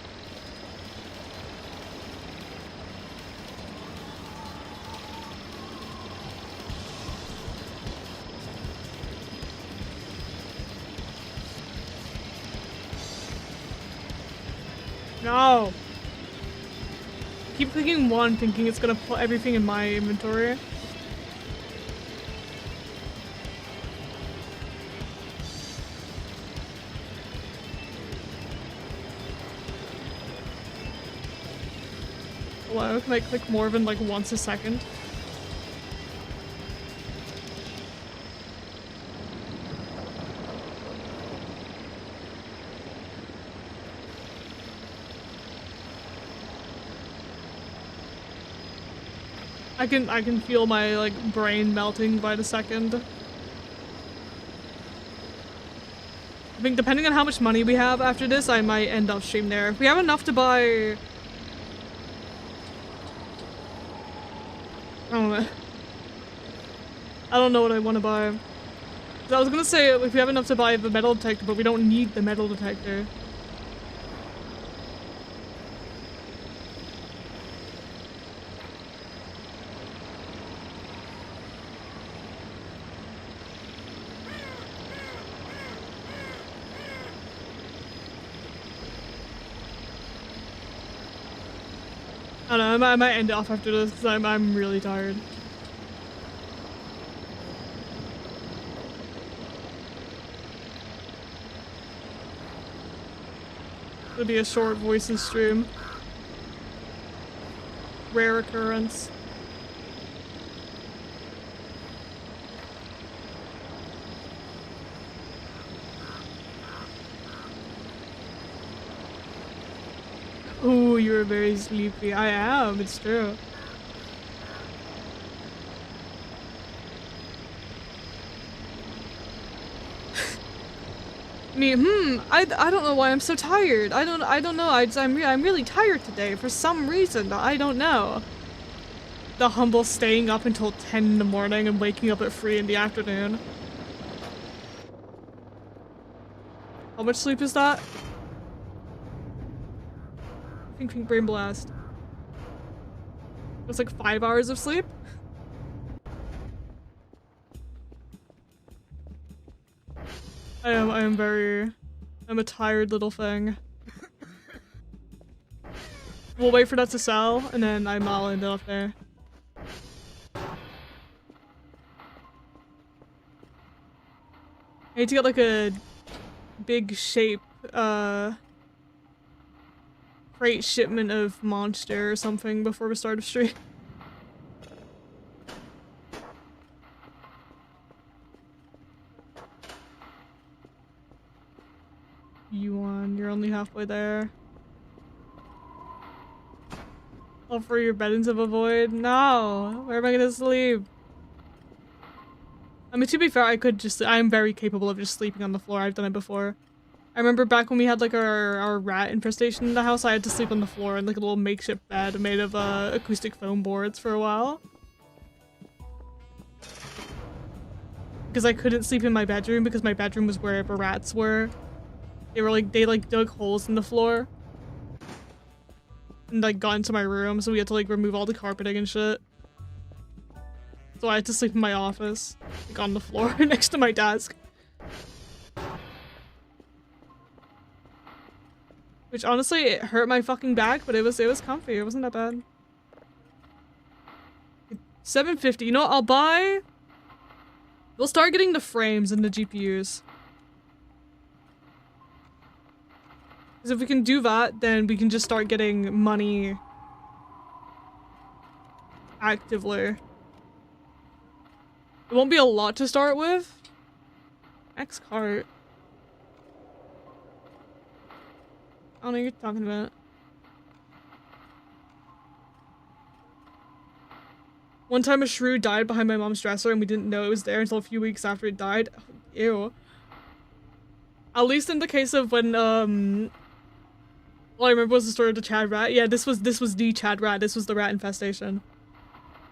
No! Keep clicking one thinking it's gonna put everything in my inventory. Hello, can I click more than like once a second? I can feel my like brain melting by the second. I think depending on how much money we have after this, I might end up stream there. If we have enough to buy, I don't know what I want to buy. I was gonna say if we have enough to buy the metal detector, but we don't need the metal detector. I don't know, I might end it off after this because I'm really tired. It'll be a short voices stream. Rare occurrence. Ooh, you're very sleepy. I am, it's true. I don't know why I'm so tired. I don't know. I'm really tired today for some reason. I don't know. The humble staying up until 10 in the morning and waking up at 3 in the afternoon. How much sleep is that? Pink brain blast. It's like 5 hours of sleep? I'm a tired little thing. We'll wait for that to sell, and then I'll end up there. I need to get like a big shape, freight shipment of monster or something before we start a stream. You're only halfway there. Offer your bed into the void? No. Where am I gonna sleep? I mean, to be fair, I'm very capable of just sleeping on the floor. I've done it before. I remember back when we had like our rat infestation in the house, I had to sleep on the floor in like a little makeshift bed made of acoustic foam boards for a while. Because I couldn't sleep in my bedroom because my bedroom was where the rats were. They dug holes in the floor. And like got into my room, so we had to like remove all the carpeting and shit. So I had to sleep in my office, like on the floor next to my desk. Which honestly, it hurt my fucking back, but it was comfy. It wasn't that bad. $750. You know what? We'll start getting the frames and the GPUs. Because if we can do that, then we can just start getting money actively. It won't be a lot to start with. X cart. I don't know what you're talking about. One time a shrew died behind my mom's dresser and we didn't know it was there until a few weeks after it died. Ew. At least in the case of when, all I remember was the story of the Chad rat. Yeah, this was the Chad rat. This was the rat infestation.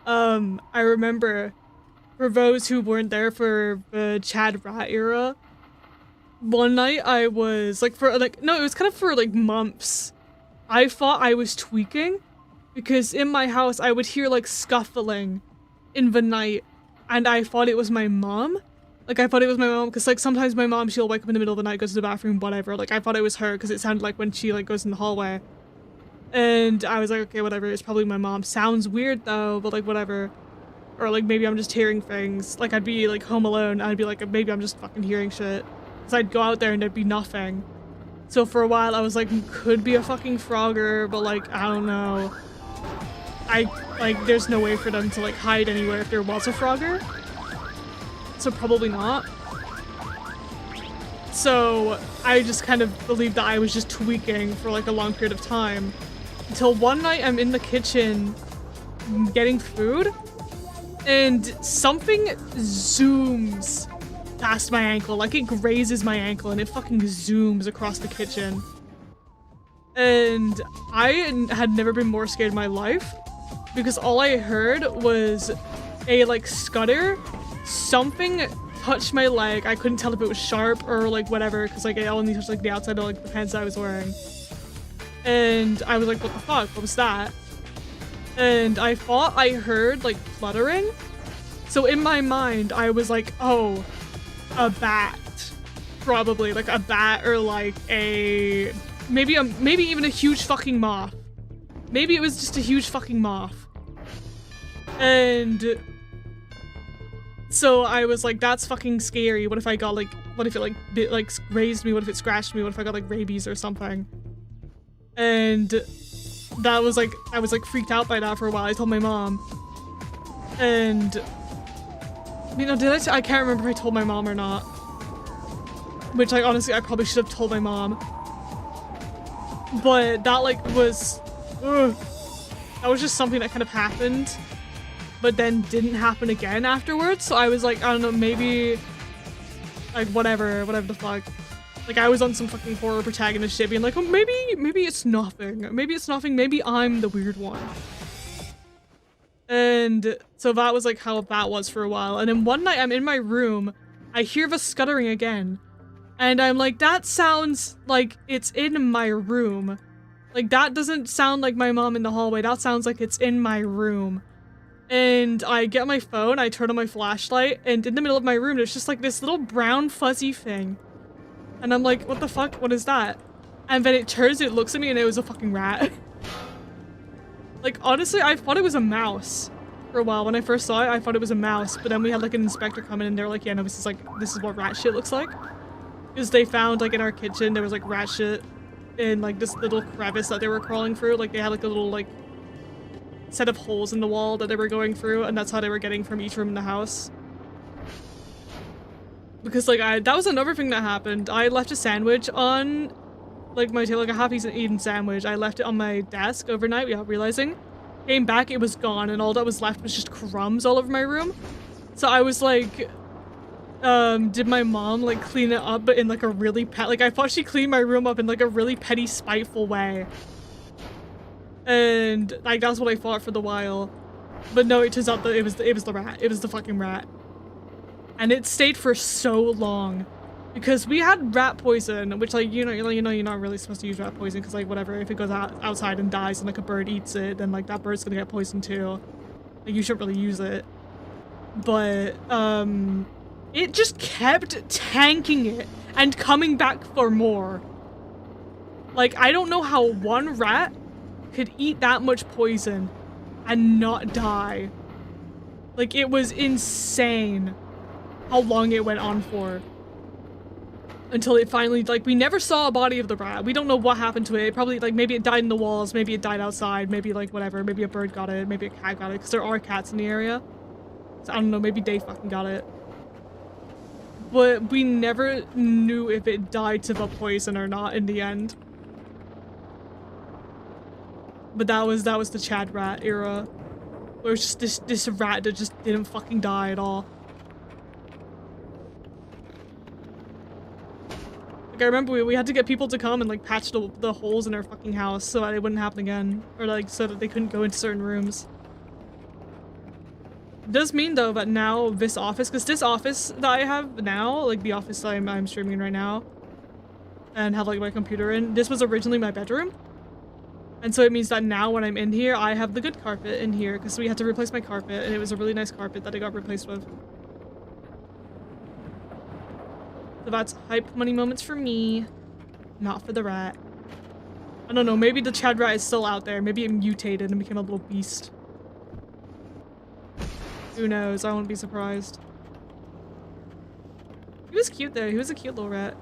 I remember, for those who weren't there for the Chad rat era, one night I was, like, no, it was kind of for, like, months. I thought I was tweaking, because in my house I would hear, like, scuffling in the night, and I thought it was my mom. Like, I thought it was my mom, because, like, sometimes my mom, she'll wake up in the middle of the night, go to the bathroom, whatever. Like, I thought it was her, because it sounded like when she, like, goes in the hallway. And I was like, okay, whatever, it's probably my mom. Sounds weird, though, but, like, whatever. Or, like, maybe I'm just hearing things. Like, I'd be, like, home alone, and I'd be like, maybe I'm just fucking hearing shit. Because I'd go out there and there'd be nothing. So for a while, I was like, could be a fucking Frogger, but, like, I don't know. There's no way for them to, like, hide anywhere if there was a Frogger. So probably not. So I just kind of believed that I was just tweaking for like a long period of time. Until one night I'm in the kitchen getting food and something zooms past my ankle. Like it grazes my ankle and it fucking zooms across the kitchen. And I had never been more scared in my life because all I heard was a like scutter. Something touched my leg. I couldn't tell if it was sharp or like whatever because like it only touched like the outside of like the pants I was wearing. And I was like, what the fuck? What was that? And I thought I heard like fluttering. So in my mind, I was like, oh, a bat. Probably like a bat or like a maybe even a huge fucking moth. Maybe it was just a huge fucking moth. And so I was like, that's fucking scary. What if I got like, what if it like bit, like grazed me? What if it scratched me? What if I got like rabies or something? And that was like, I was like freaked out by that for a while. I told my mom. And, you know, I can't remember if I told my mom or not. Which I honestly, I probably should have told my mom. But that like was, that was just something that kind of happened. But then didn't happen again afterwards. So I was like, I don't know, maybe like whatever the fuck. Like I was on some fucking horror protagonist shit being like, oh, maybe it's nothing. Maybe it's nothing. Maybe I'm the weird one. And so that was like how that was for a while. And then one night I'm in my room, I hear the scuttering again. And I'm like, that sounds like it's in my room. Like that doesn't sound like my mom in the hallway. That sounds like it's in my room. And I get my phone, I turn on my flashlight, and in the middle of my room, there's just like this little brown fuzzy thing. And I'm like, what the fuck? What is that? And then it turns, it looks at me, and it was a fucking rat. Like, honestly, I thought it was a mouse for a while. When I first saw it, I thought it was a mouse. But then we had like an inspector come in, and they were like, yeah, no, this is what rat shit looks like. Because they found, like, in our kitchen, there was like rat shit in like this little crevice that they were crawling through. Like, they had like a little, like, set of holes in the wall that they were going through, and that's how they were getting from each room in the house. Because like that was another thing that happened. I left a sandwich on like my table, like a half-eaten sandwich. I left it on my desk overnight without realizing. Came back, it was gone, and all that was left was just crumbs all over my room. So I was like, did my mom like clean it up, but in like a really like I thought she cleaned my room up in like a really petty, spiteful way. And like that's what I thought for the while. But no, it turns out that it was the rat. It was the fucking rat. And it stayed for so long. Because we had rat poison, which like you know you're not really supposed to use rat poison because like whatever, if it goes outside and dies and like a bird eats it, then like that bird's gonna get poisoned too. Like you shouldn't really use it. But it just kept tanking it and coming back for more. Like I don't know how one rat could eat that much poison and not die. Like it was insane how long it went on for. Until it finally, like, we never saw a body of the rat. We don't know what happened to it. It probably, like, maybe it died in the walls, maybe it died outside, maybe, like, whatever. Maybe a bird got it, maybe a cat got it, because there are cats in the area. So I don't know, maybe they fucking got it. But we never knew if it died to the poison or not in the end. But that was the Chad rat era. Where it was just this rat that just didn't fucking die at all. I remember we had to get people to come and like patch the holes in our fucking house so that it wouldn't happen again, or like so that they couldn't go into certain rooms. It does mean though that now this office, because this office that I have now, like the office that I'm streaming in right now and have like my computer in, this was originally my bedroom. And so it means that now when I'm in here, I have the good carpet in here because we had to replace my carpet and it was a really nice carpet that I got replaced with. So that's hype money moments for me, not for the rat. I don't know, maybe the Chad rat is still out there. Maybe it mutated and became a little beast. Who knows? I won't be surprised. He was cute though. He was a cute little rat.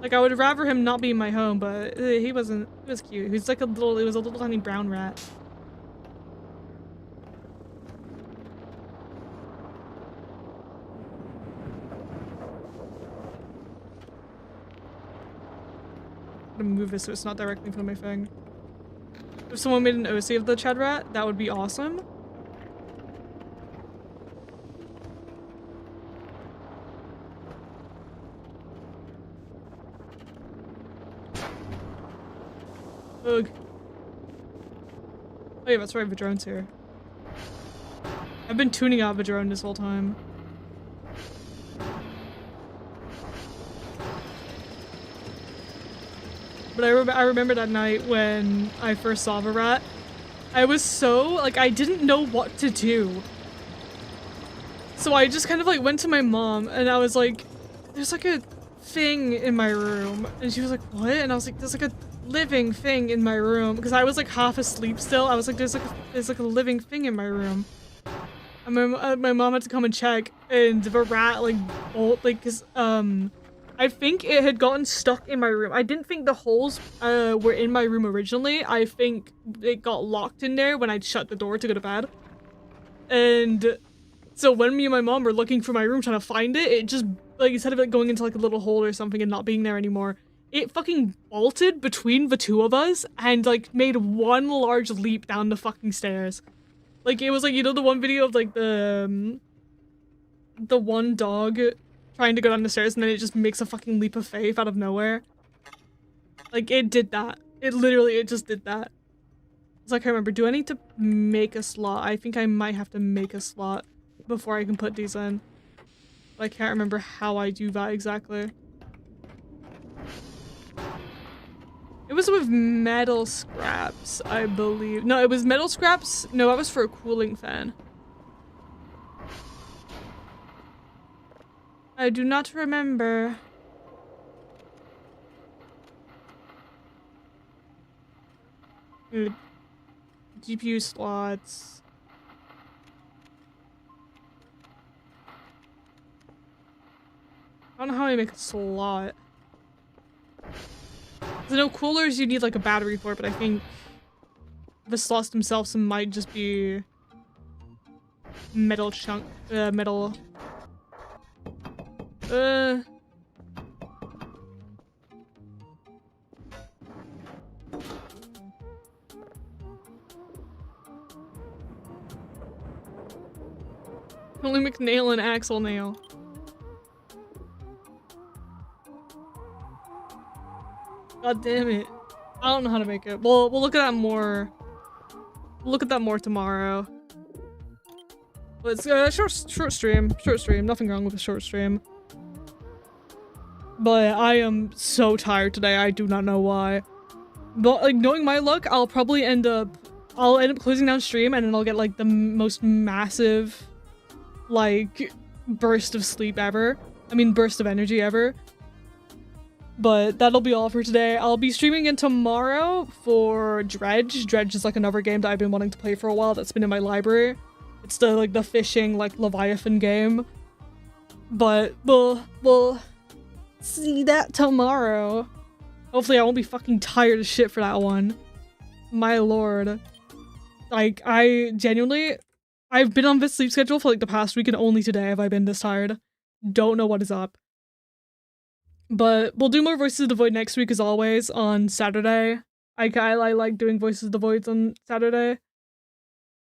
Like I would rather him not be in my home, but he wasn't. He was cute. He was like it was a little tiny brown rat. I'm gonna move this so it's not directly in front of my thing. If someone made an OC of the Chad rat, that would be awesome. Ugh. Oh yeah, that's right, Vadrone's here. I've been tuning out Vadrone this whole time. But I remember that night when I first saw the rat. I was so, like, I didn't know what to do. So I just kind of, like, went to my mom and I was like, there's, like, a thing in my room. And she was like, what? And I was like, there's, like, a living thing in my room. Because I was, like, half asleep still. I was like, there's, like, a living thing in my room. And my mom had to come and check. And the rat, like, cause, I think it had gotten stuck in my room. I didn't think the holes were in my room originally. I think it got locked in there when I shut the door to go to bed. And so when me and my mom were looking for my room trying to find it, it just, like, instead of it going into like a little hole or something and not being there anymore, it fucking bolted between the two of us and like made one large leap down the fucking stairs. Like it was like, you know, the one video of like the one dog trying to go down the stairs and then it just makes a fucking leap of faith out of nowhere. Like, it did that. It just did that. It's like, I remember, do I need to make a slot? I think I might have to make a slot before I can put these in. But I can't remember how I do that exactly. It was with metal scraps, I believe. No, it was metal scraps. No, that was for a cooling fan. I do not remember. GPU slots. I don't know how I make a slot. There's no coolers you need like a battery for, but I think the slots themselves might just be metal chunk, metal. Only McNail and Axel Nail. God damn it. I don't know how to make it. We'll look at that more. We'll look at that more tomorrow. But it's a short stream. Short stream. Nothing wrong with a short stream. But I am so tired today. I do not know why. But like knowing my luck, I'll probably end up closing down stream and then I'll get like the most massive like burst of sleep ever. I mean burst of energy ever. But that'll be all for today. I'll be streaming again tomorrow for Dredge. Dredge is like another game that I've been wanting to play for a while that's been in my library. It's the fishing like Leviathan game. But we'll see that tomorrow. Hopefully I won't be fucking tired as shit for that one. My lord. Like I genuinely I've been on this sleep schedule for like the past week and only today have I been this tired. Don't know what is up. But we'll do more Voices of the Void next week as always on Saturday. I like doing Voices of the Voids on Saturday.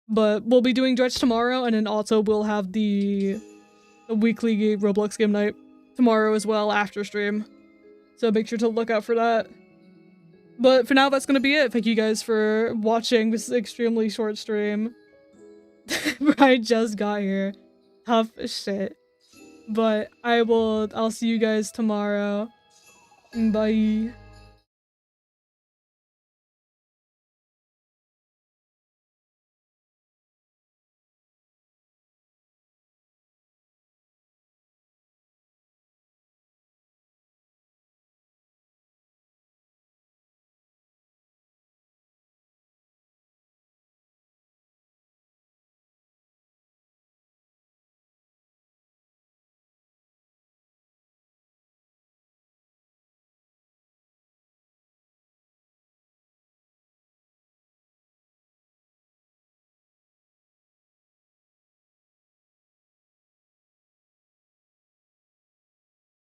But we'll be doing Dredge tomorrow and then also we'll have the weekly Roblox game night tomorrow as well after stream. So make sure to look out for that. But for now that's gonna be it. Thank you guys for watching this extremely short stream. I just got here. Tough shit. But I'll see you guys tomorrow. Bye.